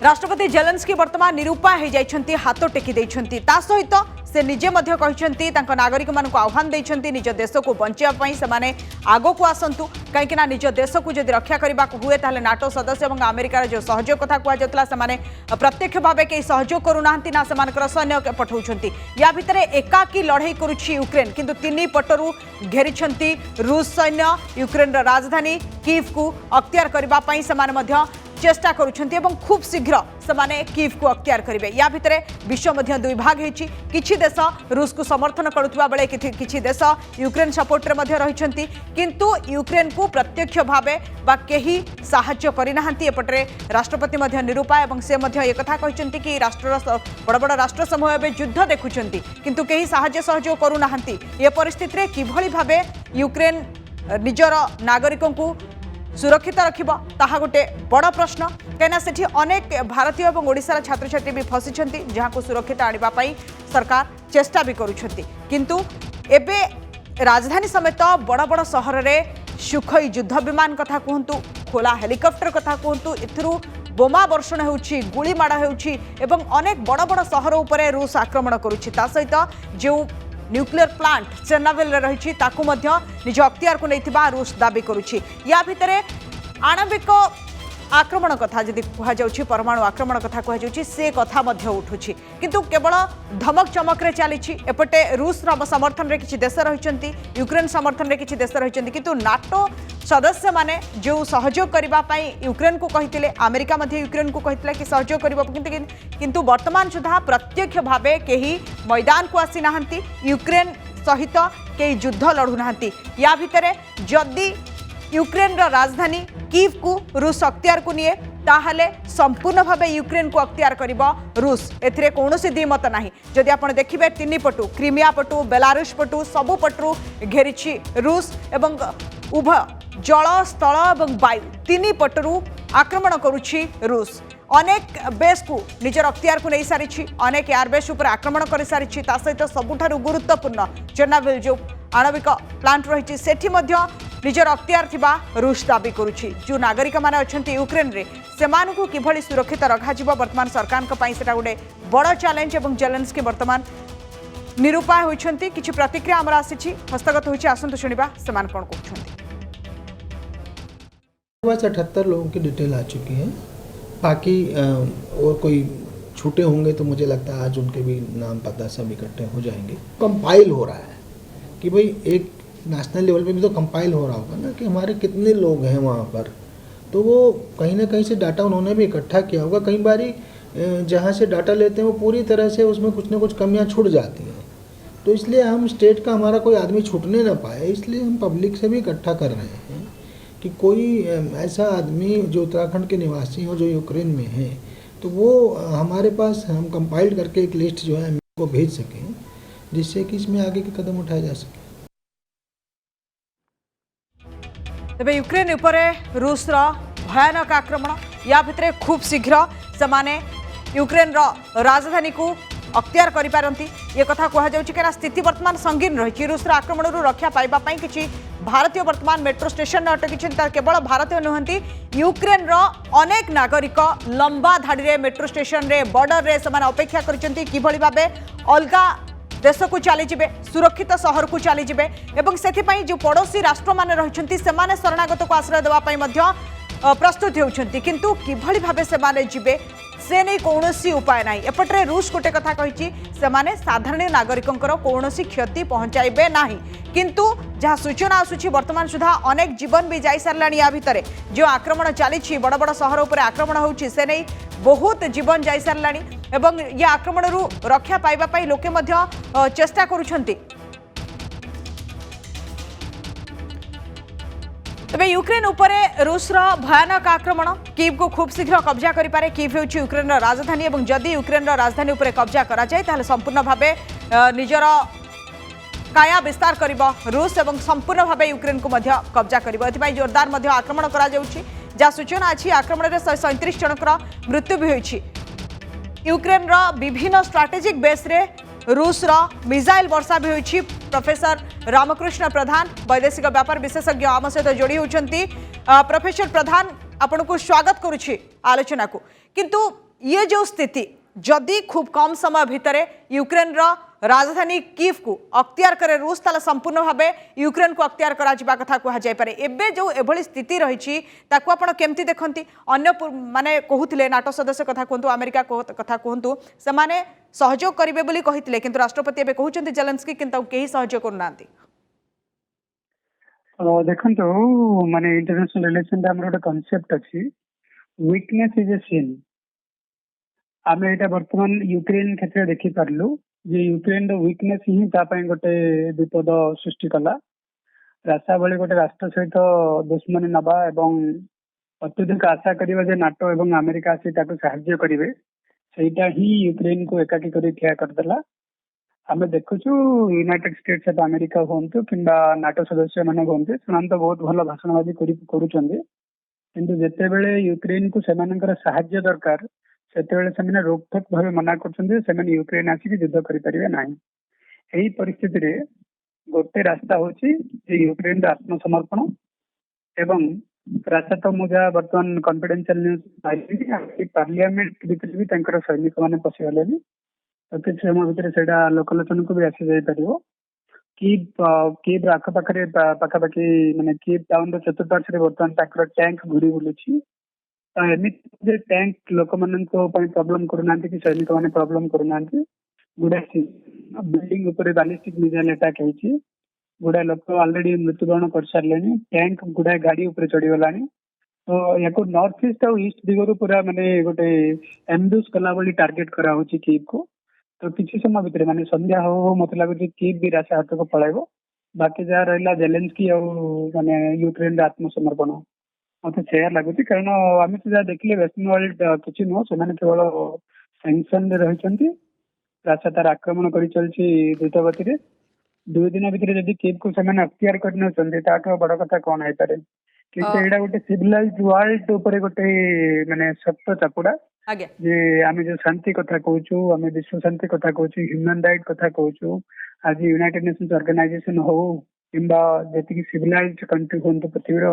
राष्ट्रपति जेलेंस्की वर्तमान निरूपाय हो जाइछन्ति हाथ टेकी दैछन्ति ता सहित से निजे मध्य कहिछन्ति तांको नागरिक मानक आह्वान दैछन्ति निज देश को बंचिया पई सेमाने आगो को आसंतु कहीं निज देश को जदि रक्षा करबा हुए ताले नाटो सदस्य और अमेरिकार जो सहयोग कथा कहुला सेमाने प्रत्यक्ष भाव कई सहयोग करूनांती ना सेमानकर सैन्य पठाउछन्ति या भितरे एकाकी लड़ाई करुछि यूक्रेन किंतु तीन पटरू घेरिछन्ति रूस सैन्य यूक्रेन राजधानी कीव को अख्तियार करबा पई सेमाने मध्य चेष्टा करुछन्ति एवं खूब शीघ्र सेमाने कीव को अख्तियार करेंगे। या भितरे विश्व मध्य दुई भाग होइछि किछि देश रूस को समर्थन करुवा बेले किछि देश यूक्रेन सपोर्ट रे मध्य रहिछन्ति किंतु यूक्रेन को प्रत्यक्ष भावे बा केही साहाय्य करिनाहांती। एपटरे राष्ट्रपति मध्य निरूपाय एवं से मध्य एक कथा कहिछन्ति कि राष्ट्र बड़ बड़ राष्ट्र समूह एबे युद्ध देखुछन्ति किंतु केही साहाय्य सहयोग करूनाहांती। ए परिस्थिति रे किभली भावे यूक्रेन निजर नागरिकों को सुरक्षित रखिबो ताहा गोटे बड़ प्रश्न कहीं सेठी अनेक भारतीय और ओडिशार छात्र छात्री भी फसीछन्ति जहाँ को सुरक्षित आनिबा पई सरकार चेष्टा भी करुछन्ति किंतु एबे राजधानी समेत बड़ बड़ सहर रे सुखई युद्ध विमान कथा कहतु खोला हेलिकॉप्टर कथा कहतु एथुरु बोमा वर्षण होउछि गुली माड़ होउछि एवं अनेक बड़ बड़ सहर उपरे रूस आक्रमण करुछि ता सहित जो न्यूक्लियर प्लांट चेर्नोबिल रही निज अख्तियार को नहीं रूस दाबी करुछि। या भितरे आणविक आक्रमण कथा जदि कहुच्छी परमाणु आक्रमण कथा कहुच्छी से कथा उठुछि किंतु केवल धमक चमक रे चली एपटे रूस समर्थन रे किछि देश रही यूक्रेन समर्थन रे किछि देश रही किंतु नाटो सदस्य माने जो सहयोग करबा पई यूक्रेन को कहिथिले अमेरिका मध्य यूक्रेन को कहिथिले कि सहयोग करबो किंतु वर्तमान सुधा प्रत्यक्ष भावे केही मैदान को आसी नाहंती यूक्रेन सहित केही युद्ध लड़ू नाहंती। या भितरे जदि यूक्रेन राजधानी कीव को रूस अख्तियार को निए ताहले संपूर्ण भावे यूक्रेन को अख्तियार करिबो रूस एथिरे कोनोसी द्विमत नाही जदि आपण देखिबे तीन पटु क्रीमिया पटु बेलारूस पटु सबु पटु घेरिछि रूस एवं उभय जल स्थल एवं वायु तीन पटरु आक्रमण करुछि रूस अनेक बेस को निजर अख्तियार को नहीं सारी अनेक एयरबेस उपर आक्रमण कर सारी सहित सबुठारु गुरुत्वपूर्ण चेर्नोबिल जो आणविक प्लांट रही सेठी निजर अख्तियार थिबा रूस दाबी करुछि जो नागरिक माने अछंती यूक्रेन रे सेमानकु किभली सुरक्षित रखाजिबो वर्तमान सरकार का पई सेटा गोटे बड़ चैलेंज एवं जेलेंस्की वर्तमान निरूपाय होइछंती किछि प्रतिक्रिया हमरा आसीछि हस्तगत होइछि आसंतु शुनिबा सेमान कोन कहउछंती 78 लोगों की डिटेल आ चुकी है बाकी और कोई छूटे होंगे तो मुझे लगता है आज उनके भी नाम पता सब इकट्ठे हो जाएंगे। कंपाइल हो रहा है कि भाई एक नेशनल लेवल पे भी तो कंपाइल हो रहा होगा ना कि हमारे कितने लोग हैं वहाँ पर, तो वो कहीं ना कहीं से डाटा उन्होंने भी इकट्ठा किया होगा। कई बारी जहाँ से डाटा लेते हैं वो पूरी तरह से उसमें कुछ ना कुछ कमियाँ छूट जाती हैं, तो इसलिए हम स्टेट का हमारा कोई आदमी छूटने ना पाए, इसलिए हम पब्लिक से भी इकट्ठा कर रहे हैं कि कोई ऐसा आदमी जो उत्तराखंड के निवासी हो जो यूक्रेन में है तो वो हमारे पास हम कंपाइल करके एक लिस्ट जो है को भेज सकें जिससे कि इसमें आगे के कदम उठाए जा सके। तेबे यूक्रेन उपरे रूस रो भयानक आक्रमण या भितरे खूब शीघ्र से यूक्रेन रो राजधानी को अख्तियार करिपारंती ये कथा कहा जाउछि कि स्थिति वर्तमान संगीन रही रूस आक्रमण रक्षा पाइबा पई किछि भारतीय वर्तमान मेट्रो स्टेशन अटकी केवल भारतीय नुहंती यूक्रेन रो अनेक नागरिक लंबा धाड़ी रे मेट्रो स्टेशन रे बॉर्डर रे समान अपेक्षा करिसेंती किभली भाबे अलगा देश को चली जिबे सुरक्षित शहर को चली जिबे एवं सेथिपई जो पड़ोसी राष्ट्र माने रहिसेंती सेमाने शरणागत को आश्रय देवा पई मध्य प्रस्तुत होउछंती किंतु किभली भाबे सेमाने जिबे से नहीं कौनसी उपाय नहीं एपटे रूस गोटे कथा कही साधारण नागरिकों कौनसी क्षति पहुंचाइबे नहीं किंतु जहाँ सूचना आसूची वर्तमान सुधा अनेक जीवन भी जाई सारलानी या भितर जो आक्रमण चली बड़ बड़ सहर उपर आक्रमण होउची से नहीं बहुत जीवन जाई सारलानी एवं ये आक्रमण रक्षा पाइबा पई लोके मध्य चेष्टा करुछंती। तेबे यूक्रेन उपरे रूस रो भयानक आक्रमण कीव को खूब शीघ्र कब्जा करि पारे। कीव होउछि यूक्रेन रो राजधानी एवं जदि यूक्रेन रो राजधानी उपरे कब्जा करा जाय ताले संपूर्ण भाबे निजर काया विस्तार करिबो रूस एवं संपूर्ण भाबे यूक्रेन को मध्य कब्जा करिबो। एथिपई जोरदार मध्य आक्रमण करा जाउछि जा सूचना अछि आक्रमण रे 137 जनकर मृत्यु भी होइछि। यूक्रेन रो विभिन्न स्ट्रैटेजिक बेस रे रूस रो मिसाइल वर्षा भी होइछि। प्रोफेसर रामकृष्ण प्रधान वैदेशिक व्यापार विशेषज्ञ आम सहित जोड़ी होती। प्रोफेसर प्रधान आपन को स्वागत करुछि आलोचना को किंतु ये जो स्थिति जदि खूब कम समय भितर यूक्रेन रो राजधानी कीव को अख्तियार करे रूस ताला संपूर्ण भावे यूक्रेन को अख्तियार करा जिबा कथा कहा जाय पारे। एबे जो एभली स्थिति रही ताकू आपण केमती देखंती अन्य माने कहूथिले नाटो सदस्य कथा कहंतु अमेरिका कथा कहंतु से माने सहयोग करिवे बोली कहिथिले किंतु राष्ट्रपति एबे कहउचंती जेलेंस्की किंतु केही सहयोग करनांती। देखंतु माने इंटरनेशनल रिलेशन हमर ଗୋଟେ कॉन्सेप्ट अछि वीकनेस इज ए सिन। आमे एटा वर्तमान यूक्रेन क्षेत्र देखि पारलु जे यूक्रेन रो वीकनेस ही ता पय गोटे विपद सृष्टि कला। राष्ट्र भली गोटे राष्ट्र सहित दुश्मनी नबा एवं अत्यधिक आशा करिबा जे नाटो एवं अमेरिका से ताको सहायता करिवे सेटा ही यूक्रेन को एकाकी करी ठिया करदेला। आमे देखुछु यूनाइटेड स्टेट्स ऑफ अमेरिका होंतु किंबा नाटो सदस्य माने होंतु ସେମାନେ ତ बहुत भल भाषणबाजी करूछन्ते किंतु जेते बेले यूक्रेन को सेमानकर सहायता दरकार सेतेबेले सेमाने रोकठोक भावे मना करछन्ते सेमाने यूक्रेन आसी युद्ध करि परिबे नाही। एही परिस्थिति रे गोटे रास्ता होची जे यूक्रेन रा आत्मसमर्पण एवं रास्ता तो मुझा वर्तमान कॉन्फिडेंशियल न्यूज पाइली पार्लियामेंट भीतर भी तांकर सैनिक माने पसि गलेनी तो समय भितर सेटा लोकलोचन को भी आसी जाई परिबो। कीव आखपाखे पाखापाखि माने कीव टाउन चतुर्पार्श्व वर्तमान ताकर टैंक घूरी बुलुछि एमती टैंक लोक मान प्रॉब्लम करूना कि सैनिक मैंने प्रॉब्लम करूना गुड़ा बिल्डिंग उपर बालिस्टिक मिसाइल अटैक होती गुड़ा लोक ऑलरेडी मृत्युवरण कर सारे टैंक गुड़ा गाड़ी उपर चढ़ीगला तो या नॉर्थ ईस्ट और ईस्ट दिगरु पूरा माने गोटे एम्बुश कला वाली टार्गेट करा होची कीव को। तो किसी समय भितर माने संध्या हो मत लगुच कीव भी राशि हाथ को पड़ेबो बाकी जहाँ रहा जेलेंस्की और माने यूक्रेन आत्मसमर्पण मते सेया लागुची कारण आमे तो जा देखले वेस्टर्न वर्ल्ड किछि नो सेमाने केवल सैंक्शन रे रहिचंती रास्ता तार आक्रमण करि चलछि द्रुतगति रे 2 दिन भितर जदि कीव को सेमाने अख्तियार करनो चंदे ताठो बड़ कथा कोन है पारे किंतु एडा गोटे सिविलाइज्ड वर्ल्ड ऊपर गोटे माने सत्य चापुडा आगे जे आमे जो शांति कथा कहूछु आमे विश्व शांति कथा कहूछु ह्यूमन राइट कथा कहूछु आज यूनाइटेड नेशंस ऑर्गेनाइजेशन हो किंबा जेतिकी सिविलाइज्ड कंट्री होंतो पृथ्वीर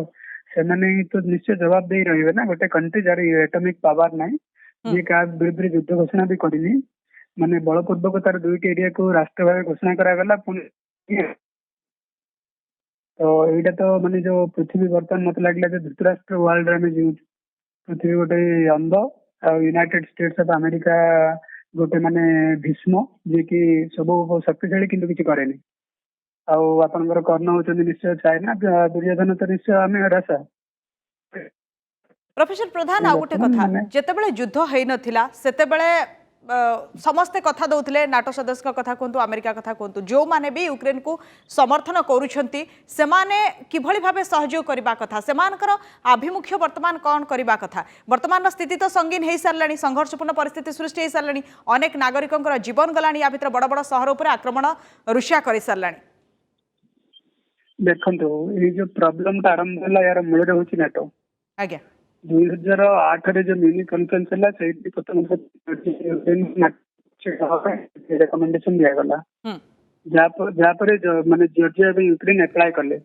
सेमाने तो निश्चय जवाब दे रहिबे ना गोटे कंट्री जार एटॉमिक पावर नाही जे का विरुद्ध युद्ध घोषणा भी करिनी माने बलपूर्वक तार दुईटी एरिया को राष्ट्र भाव घोषणा करा गला पुणी तो एटा तो माने जो पृथ्वी बर्तमान मत लागला जे धृतराष्ट्र वर्ल्ड रे जीव पृथ्वी गोटे अंध यूनाइटेड स्टेट्स ऑफ अमेरिका गोटे माने भीष्म जे कि सब शक्तिशाली किंतु किछि करेनी आउ आपनकर कर्ण होचंदी निश्चय चाइना दुर्योधन तो निश्चय आमे हरासा प्रोफेसर प्रधान आ गोटे कथा जेतेबेले युद्ध हेई नथिला सेतेबेले समस्ते कथा दौले नाटो सदस्य कथा कहतु अमेरिका कथा कहतु जो माने भी यूक्रेन को समर्थन करुछंती सेमाने किभଳି भाबे सहयोग करबा कथा सेमानकर आभिमुख्य वर्तमान कौन करबा कथा वर्तमान स्थिति तो संगीन हेई सारलानी संघर्षपूर्ण परिस्थिति सृष्टि हेई सारलानी अनेक नागरिकंकर जीवन गलानी या भीतर बड़ बड़ शहर ऊपर आक्रमण रूसिया करि सारलानी देखंतु ये जो प्रॉब्लम ता आरंभ होला यार मूल रे होची नाटो आज्ञा 2008 रे जो म्यूनिक कॉन्फ्रेंस होला सेठी प्रथम रिकमेंडेशन दिया गला जा पर माने जॉर्जिया भी यूक्रेन अप्लाई करले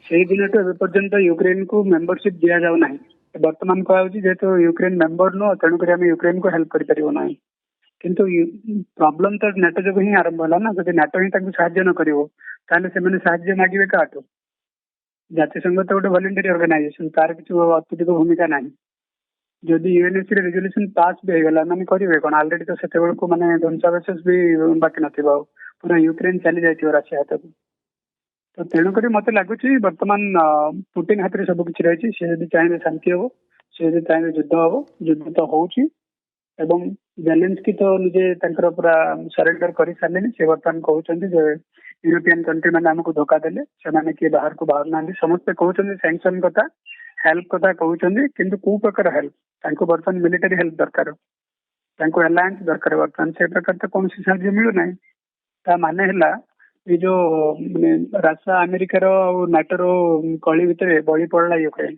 सेही दिन तो पर्यंत यूक्रेन को मेंबरशिप दिया जाउ नाही वर्तमान को आउची जे तो यूक्रेन मेंबर नो तणु करी हम यूक्रेन को हेल्प करि परिबो नाही किंतु प्रॉब्लम तो नाटो जो ही आरंभ होला ना जदि नाटो ही ताकू सहाय्य न करिवो ताले से माने सहाय्य मागिबे काटो जातिसंघ तो गोटे वॉलंटरी ऑर्गेनाइजेशन तार किसी अत्यधिक भूमिका नहीं जदि यूएनएससी रेजोल्यूशन पास भी होगला माने करिवे कोन ऑलरेडी तो सेते बेल को माने ध्वंसावशेष भी बाकी नथिबा पूरा यूक्रेन चली जाइतियो रशिया हाथ को तो तेणु करी मते लागुची वर्तमान पुतिन हाथ रे सब किछि रहिछि से यदि चाहे शांति हो से यदि चाहे युद्ध तो होउची एवं जेलेंस्की तो निजे तंकर पूरा सरेंडर करि सारलेनी से वर्तमान कहउचंदी जे यूरोपियन कंट्री मैंने आमको धोखा देले से किए बाहर को बाहर ना समस्ते कहते सैंक्शन कथा हेल्प कथा कहते किंतु कौ प्रकार हेल्प बर्तमान मिलिटरी हेल्प दरकार एलायंस दरकार बर्तमान से प्रकार तो कौन साहाଯ୍य मिलू ना ता माने हला ये जो राशा अमेरिकार नाटोर कली भितर बड़ी पड़ला यूक्रेन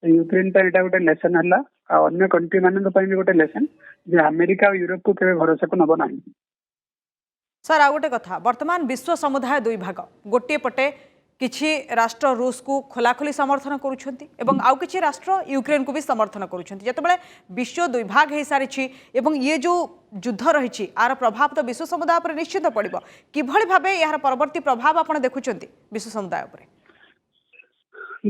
यूक्रेन यहाँ गोटे लेसन है अन्य कंट्री मान गोटे लेसन जे अमेरिका और यूरोप को केवे भरोसा को नब ना सर आ गोटे कथा वर्तमान विश्व समुदाय दुई भाग गोटे पटे किछि राष्ट्र रूस को खोलाखोली समर्थन करुछंती एवं आउ किछि राष्ट्र यूक्रेन को भी समर्थन करुछंती जेतेबेले विश्व दुई भाग हे सारिछि एवं ये जो युद्ध रहिछि आर प्रभाव तो विश्व समुदाय पर निश्चित पड़िबो किभଳି भाबे यार परवर्ती प्रभाव आपण देखुछंती विश्व समुदाय पर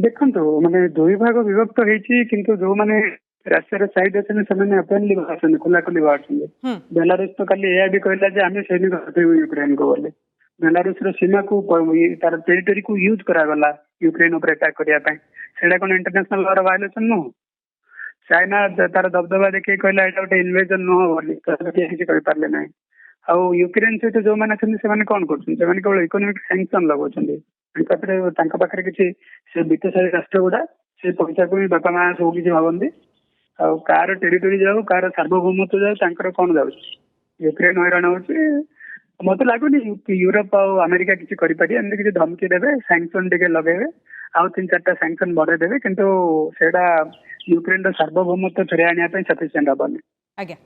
देखंतु माने दुई भाग विभक्त हेछि किंतु जो माने राष्ट्र साइड अच्छे से ओपनली बाहर खोलाखोली बाहर बेलारूस तो खाली यह भी कहला जे आमे सैनिक हटेबु यूक्रेन को बोले बेलारूस रो सीमा को तार टेरिटरी को यूज करा गला यूक्रेन ऊपर अटैक करिया पय सेडा कोन इंटरनेशनल लॉ रो वायलेशन नो चाइना तार दबदबा देखि कहला एटा गोटे इन्वेजन नो बोली तो किछि कहि पारले नै आ यूक्रेन से जो माने छन से माने कोन करछन से माने केवल इकोनॉमिक सैंक्शन लगोछन तांका पाखरे किछि से वित्तशाली राष्ट्र गुडा से पैसा को बापा मां सब किछि भाबंदी आ कार टेरिटोरी जाऊ कार सार्वभौमत्व जाऊ तांकर कोन जाऊ यूक्रेन हैरान होछि मत लगुनि यूरोप और अमेरिका किसी करें एमती किसी धमकी देवे सैंक्शन टे लगे आउ 3-4टा सैंक्शन बढ़े देवे किंतु सेडा यूक्रेन सार्वभौमत्व फेरे आने सफिशिएंट हेबनी आज्ञा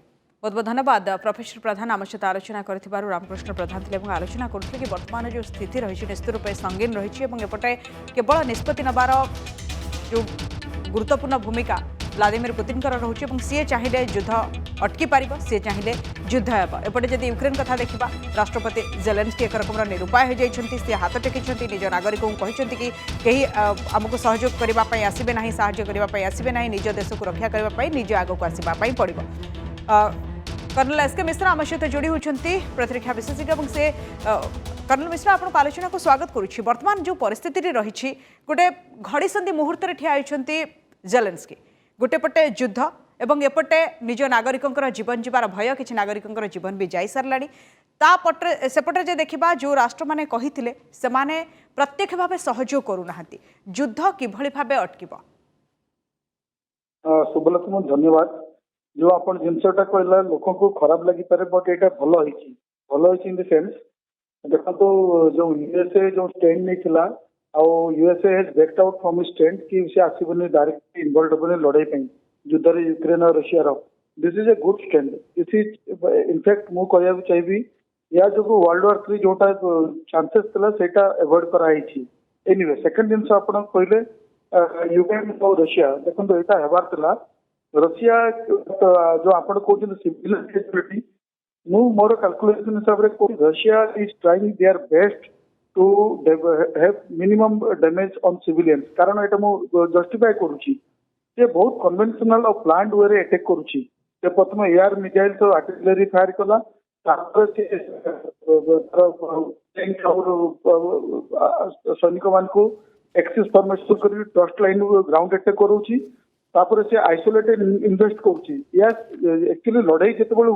बहुत बहुत धन्यवाद प्रोफेसर प्रधान आम सहित आलोचना करिथिबारु रामकृष्ण प्रधान थे आलोचना करथिले कि वर्तमान जो स्थिति रही निश्चित रूप संगीन रही एपटे केवल निष्पत्ति नबार जो गुरुत्वपूर्ण भूमिका व्लादिमिर पुतिन रोचे सी चाहिए युद्ध अटकी पार सी चाहिए युद्ध हेब एपटे जब यूक्रेन कथा देखा राष्ट्रपति जेलेन्स्की एक रकम निरुपाय हो जाती सी हाथ टेकी निज नागरिक कहते कि कहीं आमको सहयोग करने आसबे ना साहाय्य करने आसबे ना निज देश को रक्षा करने निज आगक आसवाई पड़ो कर्नल एस के मिश्रा आम सहित जोड़ी होती प्रतिरक्षा विशेषज्ञ और से कर्नल मिश्रा आपको आलोचना को स्वागत करुच्ची वर्तमान जो परिस्थिति रही गोटे घड़ीसंधि मुहूर्त ठिया होती जेलेन्स्की गोटे पटे युद्ध एवं एपटे निज नागरिकों जीवन जीवार भय किसी नागरिकों जीवन भी जाई सारलानी तापटे सेपटे जे देखा जो राष्ट्र माने कहिथिले से माने प्रत्यक्ष भाव सहयोग करूना युद्ध किभଳି भाव अटकिब सुब्रत मुझे धन्यवाद जो आपण जिनसटा कहला लोक को खराब लगी पारे बट एटा भलो होइछि इन द सेंस देखो जो यूएसए जो स्टैंड नहीं थिला USA has backed out from stand कि से आसीबनी डायरेक्टली इन्वॉल्व होबनी लड़ाई पे युद्ध रे यूक्रेन और रशिया रो this is a good stand this is in fact मु कहया चाहिए या जो वर्ल्ड वॉर 3 जोटा चांसेस थिला सेटा अवॉइड कराइछि एनीवे सेकंड जिनस आपण कहले यूक्रेन और रशिया देखो एटा हेबार थिला रशिया जो आपण कहते सिविल कैपेबिलिटी मु मोर कैलकुलेशन हिसाब रे को Russia is trying their best to have minimum damage on civilians कारण एटा मु जस्टिफाई करूची जे बहुत कन्वेंशनल और प्लान्ड वे रे अटैक करूची जे प्रथम एयर मिसाइल तो आर्टिलरी फायर कला तापर से सैनिक मान को एक्सिस फॉर्मेशन करी ट्रस्ट लाइन ग्राउंड अटैक करूची तापर से आइसोलेटेड इन्वेस्ट करूची यस एक्चुअली लड़ाई जेतेबेले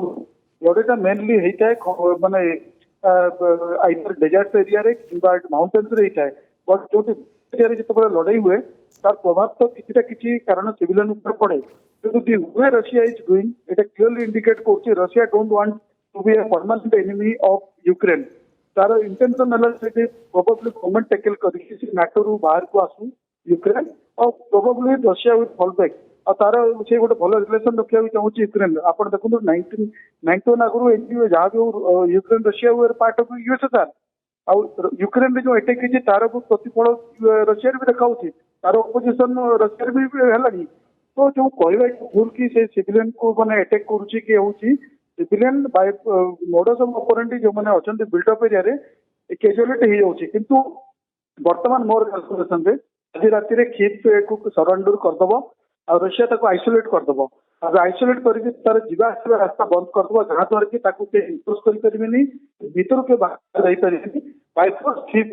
लड़ाईटा मेनली होता है माने आइदर डेजर्ट एरिया रे किंबा माउंटेन्स रे होता है बट जो एरिया रे जेतेबेले लड़ाई हुए तार प्रभाव तो किसी कारण सिविलियन ऊपर पड़े किंतु the way Russia is doing it clearly indicate करछि Russia don't want to be a permanent enemy of Ukraine तार इंटेंशन हला से प्रोबेबली गवर्नमेंट टैकल करिछि से नाटो रु बाहर को आसु यूक्रेन और probably Russia will fall back और तार से गोटे भल रिलेसन रखा चाहूँ यूक्रेन आप देखो 1991 आगु जहाँ भी Ukraine Russia way part of USSR आउ यूक्रेन जो अटैक है तार प्रतिफल रशिया भी देखा तार अपोजिशन रशिया भी है तो जो कहवा भूल कि से सिविलियन को मैंने अटैक करुच्ची कि हूँ civilian by modus of operandi जो मैंने अच्छा बिल्डअप एरिया कैजुअलिटी हो जाऊँगी किंतु वर्तमान मोर कैलकुलेशन रे आज राति खीप को सरेंडर करदब आ रशिया ताको आइसोलेट करदब अब आइसोलेट करके तार जीवा आसवा रास्ता बंद करदब जहाँ द्वारा कि ताको के इंपोज करि परिबेनी भीतर के बाहर जाई परिबेनी बाय फोर्स खीप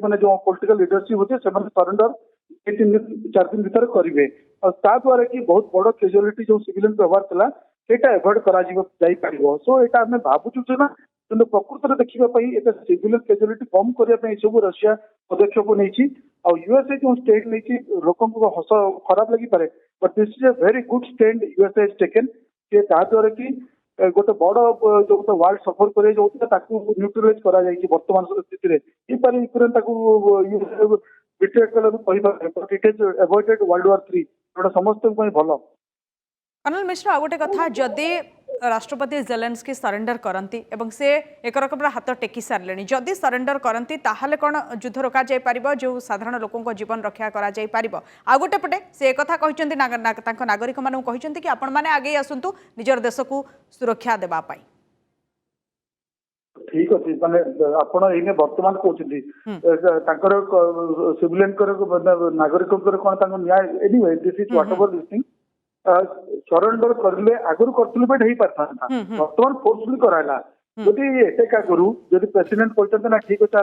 माने जो पॉलिटिकल लीडरशिप होते से सरेंडर 3-4 दिन भीतर करेंगे और ता द्वारा कि बहुत बड़ कैजुअलिटी जो सिविलियन व्यवहार था सेटा अवॉइड करा जाई पारिबो सो एटा हमें भाबुछु जे ना किंतु प्रकृत में देखा सिविलियन कैजुअलिटी कम करने सब रशिया पदक्षेप नहीं और यूएसए जो स्टेट नहीं लोक हस खराब लगी पारे but this is a very good stand USA has taken द्वारा कि गोटे बड़ जो वर्ल्ड सफर करे जो न्यूट्रलाइज करा वर्तमान स्थिति Ukraine betray but it is avoided world war 3 जोटा समस्त भल कर्नल मिश्र आ गोटे कथा जदि राष्ट्रपति जेलेन्स्की सरेंडर करती एवं से एक रकम हाथ टेकी सारे जदि सरेंडर करती ताहले कौन युद्ध रोक जापर जो साधारण लोकों जीवन रक्षा कर आ गोटे पटे से एक नागरिक मानू कि आपण मैंने आगे आसतु निजर देश को सुरक्षा देवाई ठीक अच्छे माने आपण एने वर्तमान कहते सिविलियन नागरिक कौन न्याय anyway this is what ever this thing surrender करले आगुरी करथिले बट हेई पारथा वर्तमान फोर्सफुली कराला जदि एटेक आगुरू जदि प्रेसिडेंट कहते ना ठीक अछि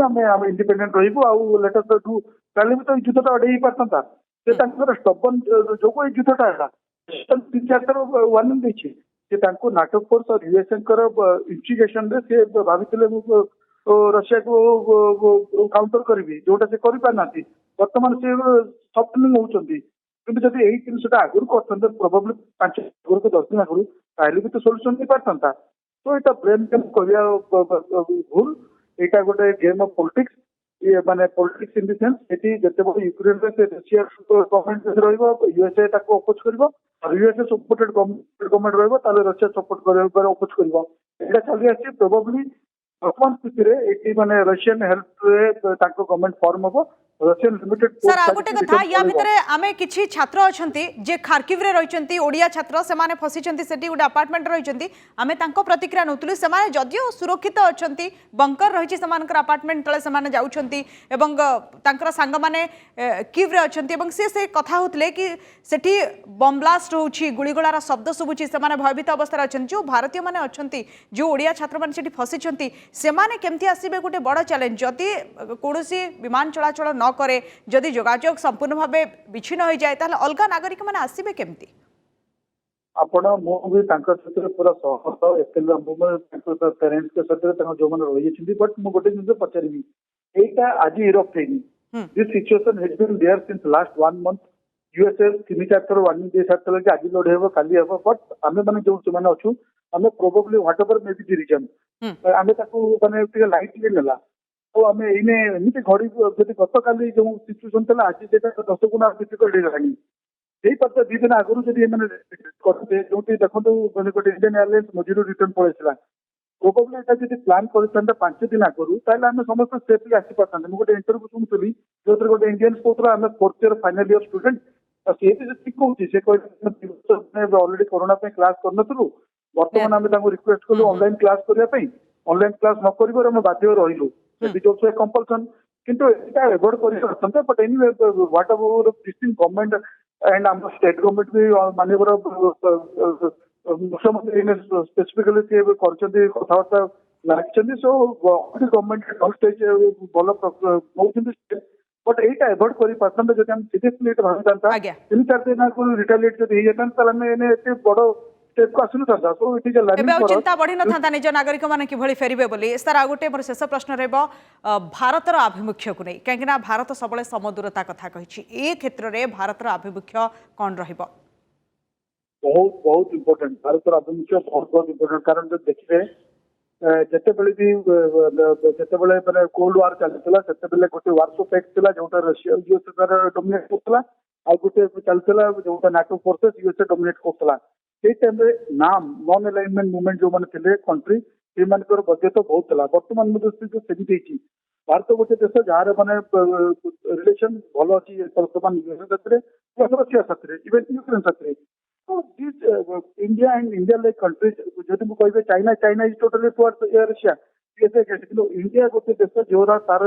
आमे इंडिपेंडेंट रहिबो आ लेटर तो डू काले भी तो युद्धटा अडे पारथा से तांकर स्टबन जो को युद्धटा है 3-4 थर वार्निंग दैछि से तांको नाटो फोर्स और यूएसए कर इंस्टिगेशन रे से भाबितले रशिया को काउंटर करिवि जोटा से करि पार नाती वर्तमान से सफ्टनिंग होउचंदी किंतु जब यही जिनसा आगुरी करते प्रोबेबली 5 आगुरी को 10 दिन आगुरी ताहले भी तो सॉल्यूशन नहीं पारता तो एटा ब्लेम गेम कहया भूल एटा गोटे गेम ऑफ पॉलिटिक्स ये माने politics in the sense eighty जते बड़ यूक्रेन रे रशिया गवर्नमेंट रहइबो यूएसए ताको अपोज करबो और यूएसए सपोर्टेड गवर्नमेंट रहइबो ताले रशिया सपोर्ट करबो अपोज करबो एटा चली आसी प्रोबेबली वर्तमान स्थिति रे एटी माने रशियन हेल्प रे ताको गवर्नमेंट फॉर्म होबो रशियन लिमिटेड सर आ गोटे कथा या भितरे आमे किछि छात्र अछंती जे खार्किव रे रहिचंती ओडिया छात्र से माने फसिचंती सेठी गोटे अपार्टमेंट रहिचंती आमे तांको प्रतिक्रिया नउतलु से माने जदियो सुरक्षित अछंती बंकर रहिछि समानकर अपार्टमेंट तळे से माने जाउछंती एवं तांकर संग माने कीव रे अछंती एवं से कथा होतले कि सेठी बम ब्लास्ट होउछि गुळीगोळार शब्द सुबुछि से माने भयभीत अवस्था अछंती जो भारतीय माने अछंती जो ओडिया छात्र माने सेठी फसिचंती से माने केमथि आसीबे गोटे बड़ चैलेंज जदि कोनोसी विमान चलाचल न करे जदि जोगाजोग संपूर्ण भावे विच्छिन्न हो जाए ताहले अलगा नागरिक माने आसीबे केमती आपण मो भी तांकर क्षेत्र पूरा सहमत एतेल तांकर पेरेंट्स के क्षेत्र तांकर जो माने रहि छिंदी बट मो गोटे जिंस पचारिबी एटा आज यूरोप थेनी this situation has been there since last 1 month USA 3-4 थर वार्निंग दे सारला कि आज लड़े हे काली हे बट आमे माने जो से अच्छू आमे probably whatever may be the reason आमे ताको माने टिके लाइटली नेला तो आमे इने एमिति घड़ी जदि गत काली जो सिचुएशन तला आज सेटा 10 गुना डिफिकल्ट हे गलानी सेही पत्ता 2 दिन आगु जदि माने करते जोटी देखंतु माने गोटे इंडियन एयरलाइंस मजिरो रिटर्न पळेसला प्रोबेबली एटा जदि प्लान करथांता 5 दिन आगु ताले आमे समस्त सेफली आसी पाथांते मु गोटे इंटरव्यू सुनतली जोतर गोटे इंडियन कोतरा आमे 4th year final year student से ठीक कहूँ से ऑलरेडी कोरोना क्लास करनथुलु वर्तमान आमे तांको रिक्वेस्ट कलु ऑनलाइन क्लास करिया पई ऑनलाइन क्लास न करिवर हम बाध्य रहिलु से जो कंपल्सन किंतु एटा अवॉइड करि सकथन but anyway what about this government and आम स्टेट गवर्नमेंट भी माननीय मुख्यमंत्री स्पेसिफिकली करछन्ती कथावार्ता लागिछन्ती सो गवर्नमेंट ऑल स्टेज भल नौछन्ती बट एटा अवॉइड करि पाथन जदि हम सीरियसली एटा भाबतांता आज्ञा 3-4 दिन को रिटेलिएट जदि हे जतन तले में एने एते बड़ स्टेप को आसनु था सो इट इज अ एबे लर्निंग चिंता बढ़ी न था निज नागरिक माने किभଳି फेरिबे बोली सर आ गोटे मोर शेष प्रश्न रहबो भारतर आभिमुख्य को नहीं काहेकि भारत सबले समदूरता कथा कहिछि ए क्षेत्र रे भारतर आभिमुख्य कोन रहइबो बहुत बहुत इम्पोर्टेंट भारत आभिमुख्य बहुत बहुत इम्पोर्टेंट कारण जो देखिए ଯେତେବେଳେ ବି ଯେତେବେଳେ ମାନେ କୋଲ୍ଡ ୱାର ଚାଲିଥିଲା ସେତେବେଳେ ଗୋଟେ ୱାର୍ସୋ ପ୍ୟାକ୍ଟ ଥିଲା ଯୋଉଟା ରଷିଆ ୟୁଏସଏ ଦ୍ୱାରା ଡୋମିନେଟ୍ କରୁଥିଲା ଆଉ ଗୋଟେ ଚାଲିଥିଲା ଯୋଉଟା ନାଟୋ ଫୋର୍ସେସ୍ ୟୁଏସଏ ଡୋମିନେଟ୍ କରୁଥିଲା ସେଇ ଟାଇମରେ ନାମ୍ ନନ୍ ଆଲାଇନମେଣ୍ଟ ମୁଭମେଣ୍ଟ ଯୋଉମାନେ ଥିଲେ କଣ୍ଟ୍ରି ସେମାନଙ୍କର ବଜେଟ୍ ବହୁତ ଥିଲା ବର୍ତ୍ତମାନ ଦୃଷ୍ଟିରୁ ସେମିତି ହେଇଛି ଭାରତ ଗୋଟେ ଦେଶ ଯାହାର ମାନେ ରିଲେସନ ଭଲ ଅଛି ବର୍ତ୍ତମାନ ୟୁଏସଏ ସାଥିରେ ରଷିଆ ସାଥିରେ ଇଭେନ୍ ୟୁକ୍ରେନ ସାଥିରେ So this India and India like countries, जदि मु कहबे China is totally towards Russia. ये किंतु इंडिया गोटे देश जोरा तार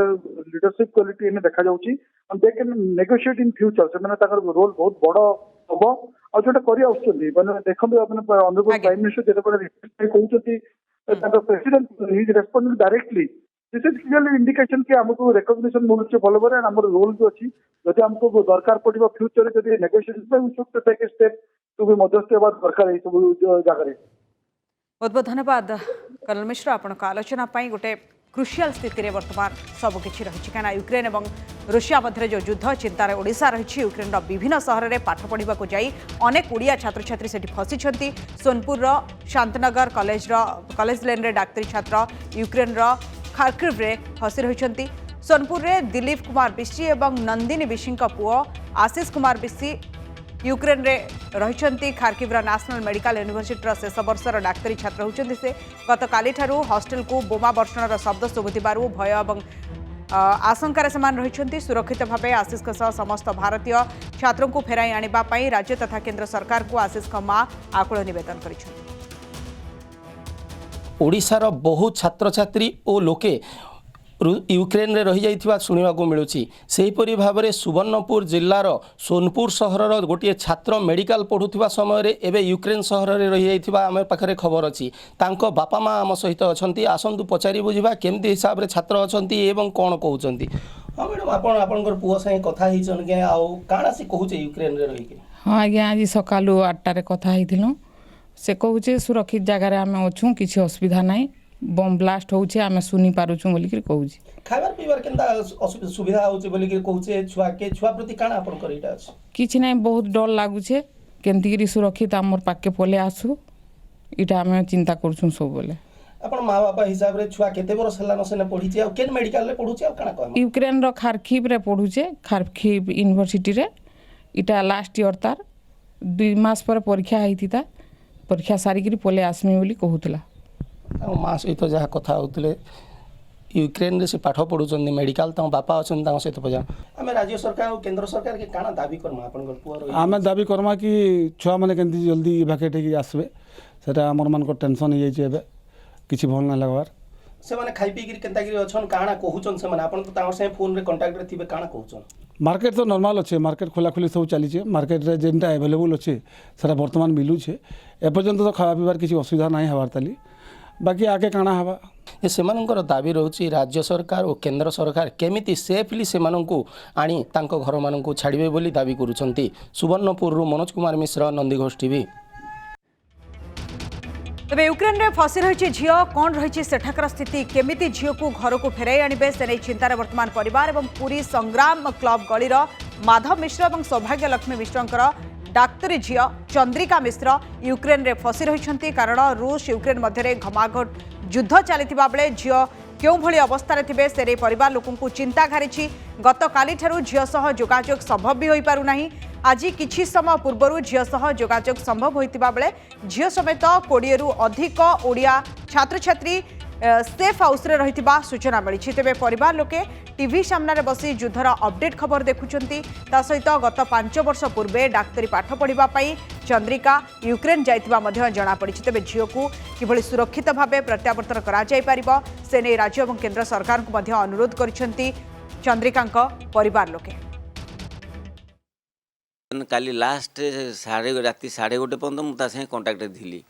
लीडरशिप क्वालिटी इने देखा जाउची and they can negotiate in future से माने ताकर रोल बहुत बड़ हबो और जोटा करी आउछथि माने देखंतु आपन ऑनरेबल प्राइम मिनिस्टर जेते पर रिक्वेस्ट कहउछथि ताकर president he is responding directly this is clearly indication कि हमको रिकॉग्निशन मिलुचे भलो बरे हमर रोल जो अछि जदि हमको दरकार पड़िबो फ्यूचर जदि नेगोशिएशन पे we should take a step to be मध्यस्थी बात दरकार है सब जगह रे बहुत बहुत धन्यवाद कर्नल मिश्र आपण आलोचना पाई गोटे क्रुशियल स्थिति रे वर्तमान सबकि रही क्या यूक्रेन और रूसिया मध्य जो युद्ध चिंतार ओडिशा रही यूक्रेन विभिन्न सहर में पाठ पढ़ा जाई अनेक ओडिया छात्र छात्री से फसी सोनपुर शांतनगर कॉलेज लेन रे डाक्तरी छात्र यूक्रेन खार्किव रे फसी रही सोनपुर रे दिलीप कुमार बिशी और नंदिनी बिशी पुओ आशीष कुमार बिशी यूक्रेन रे रही खार्किव नेशनल मेडिकल यूनिवर्सिटी शेष वर्षर डाक्तरी छात्र होती से गत काली हॉस्टेल को बोमा वर्षण शब्द शुभुवर भय और आशंकार से रही सुरक्षित भाव आशीष समस्त भारतीय छात्रों को फेराई आने राज्य तथा केंद्र सरकार को आशीष मां आकुल नवेदन कर ओडिशार बहु छात्र छात्री और लोके यूक्रेन रे रही जाइथिबा सुनिबा को मिलुची सेहीपरि भाव में सुवर्णपुर जिल्लार सोनपुर सहरर गोटे छात्र मेडिकल पढ़ुथिबा समय रे एबे यूक्रेन सहर रे रही जाइथिबा आम पाखरे खबर अछि तांको बापा माँ आम सहित अछंती आसंतु पचारि बुझिबा केमती हिसाब रे छात्र अछंती एवं कोन कहउचंती हां मैडम आपनकर पुओ संगे कथा हिचन के आ काना से कहउचे यूक्रेन रे रही के हाँ आज्ञा आज सकालू 8 रे कथा हिथिलु से कहउचे सुरक्षित जगह रे आमे अछु किछि असुविधा नाही बम ब्लास्ट होउचे आमे सुनी पारुछु बोली के कहउची खाइबार पीबार केनता सुविधा होउचे बोली के कहउचे छुआ प्रति काना आपन करिटा अछि किछि नाही बहुत डर लागुचे केनती करी सुरक्षित हमर पाके पले आसु इटा आमे चिंता करछु सब बोले अपन माँ बापा हिसाब रे छुआ केते बरस हला नसेने पढिचे आ केन मेडिकल रे पढुचे आ काना कहम यूक्रेन रो खार्किव रे पढुचे खार्किव यूनिवर्सिटी रे इटा लास्ट ईयर तार 2 मास पर परीक्षा आइथिता परीक्षा सारी करी पले आसमी बोली कहउतला माँ सहित जहाँ कथा होते यूक्रेन से पाठ पढ़ुं मेडिकल बापा अच्छा सहित पजा आम राज्य सरकार और केंद्र सरकार के काना दाबी करमा अपन आम दाबी करमा कि छुआ मैंने केमती जल्दी इवाकुएट होगी आसबे सेटा आमर मान टेंशन हो जाए किसी भल ना लगवार से माने खाई पी केनता अच्छा काना कहूचन से माने अपन तो से फोन रे कांटेक्ट रे थिबे काना कहूचन मार्केट तो नॉर्मल अच्छे मार्केट खोला खोली सब चली मार्केट रे जेनटा अवेलेबल अच्छे सारा बर्तमान मिलूचे एपर्यंत तो खावा पीबार किसी असुविधा नहीं हबार ताली बाकी आगे काना हवा ये सेमानंकर दाबी रोची राज्य सरकार और केंद्र सरकार केमिति सेफली सेमानंकु आनी तांको घर मानंकु छाड़िबे बोली दाबी करूछंती सुवर्णपुर रु मनोज कुमार मिश्र नंदीघोष टीवी तेज यूक्रेन रे फसी रही झील कौन रही सेठाकर स्थिति केमिति झील को घर को फेराई आणबे से नहीं चिंतार वर्तमान परिवार और पुरी संग्राम क्लब गलीर माधव मिश्र और सौभाग्य लक्ष्मी मिश्रंकर डाक्तरी झील चंद्रिका मिश्र यूक्रेन रे फसी रही कारण रूस यूक्रेन मध्य घमाघट युद्ध चलता बेले झील क्यों भली अवस्था थे से परिवार लोक चिंता घारी गत काली झील सह जोगाजोग संभव भी हो पारना। आज किछि समय पूर्व झील सह जोगाजोग संभव होता बेले झील समेत 20 रु अधिक ओडिया छात्र छात्री सेफ हाउस रे रहिथिबा सूचना मिली। तेबे परिवार लोके टीवी सामने बसी युद्धर अपडेट खबर देखुंती। ता सहित गत 5 वर्ष पूर्वे डाक्तरी पाठ पढ़िबा पई चंद्रिका यूक्रेन जाइथिबा मध्य जणा पड़ी। तेबे झील को किभली सुरक्षित भावे प्रत्यावर्तन करा जाय पारिबो से नै राज्य और केंद्र सरकार को मध्य अनुरोध करिसेंती चंद्रिकांक परिवार लोके। काली लास्ट राति 1:30 पर्यंत मुझे कंटाक्ट थी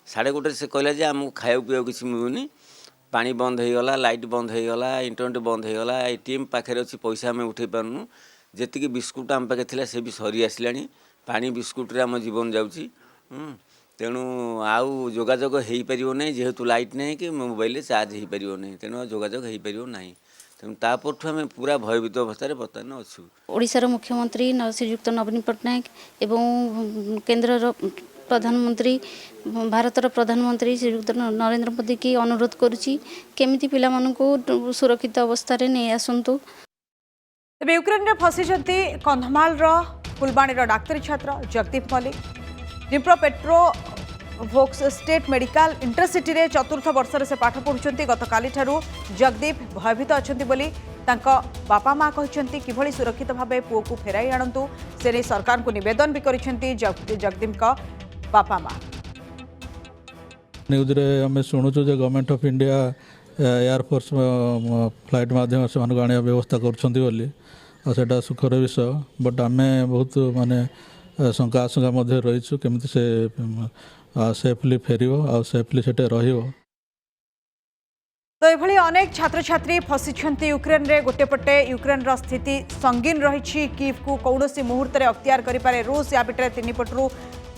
1:30 से कहला जे आमको खाया पीवा किसी मिलूनी पानी बंद हो गला लाइट बंद हो गला इंटरनेट बंद हो गला एटीएम पाखे अच्छी पैसा आम उठे पार्नु जी बिस्कुट आम पाखे थी से भी सरी आसला पानी बिस्कुट रे आम जीवन जाऊँगी तेणु आउ जोगाजोग हो पार ना जेहेतु लाइट नहीं कि मोबाइल चार्ज हो पार ना तेणु जोगाजोग हो पार ना तेणु तापरठू आम पूरा भयभीत अवस्था बर्तमान अच्छु। ओडिशार मुख्यमंत्री श्रीयुक्त नवीन पट्टनायक एवं केंद्र प्रधानमंत्री भारतर प्रधानमंत्री श्रीयुक्त नरेंद्र मोदी की अनुरोध करुच्ची केमिति पिला मानकु सुरक्षित अवस्था रे नहीं आसंतु। तेज यूक्रेन में फसी कंधमाल फुलबाणी डाक्तरी छात्र जगदीप मल्लिक डिम्प्रो पेट्रो वोक्स स्टेट मेडिकल इंटरसिटी रे चतुर्थ वर्ष से पाठ पढ़ुंट गत काली जगदीप भयभीत अच्छा बापा माँ कहते किभली सुरक्षित भाव पुओ को फेराई आणतु से नहीं सरकार को निवेदन भी करिसेंती जगदीप बापा माँ। न्यूज रे आम शुणुचु जे government of India air force flight माध्यम से आने व्यवस्था कर सुखर विषय बट आम बहुत माने शंका आशंका रहीचु केमती से सेफली फेर आ सेफली से रहिबो। तो ये अनेक छात्र छात्री फसी यूक्रेन रे गोटे पटे यूक्रेन रो स्थिति संगीन रही कीव को कौन मुहूर्त अख्तियार करे रूस या पिटे 3 पटरू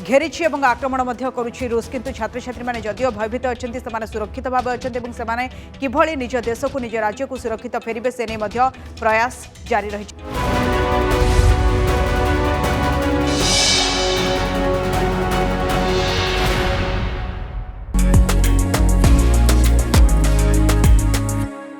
घेरी और आक्रमण करुच्ची रूस किंतु छात्र छात्री मैंने जदिव भयभीत अच्छा से सुरक्षित भाव अच्छा कि निज देश को निज राज्य को सुरक्षित फेरबे से नहीं प्रयास जारी रही।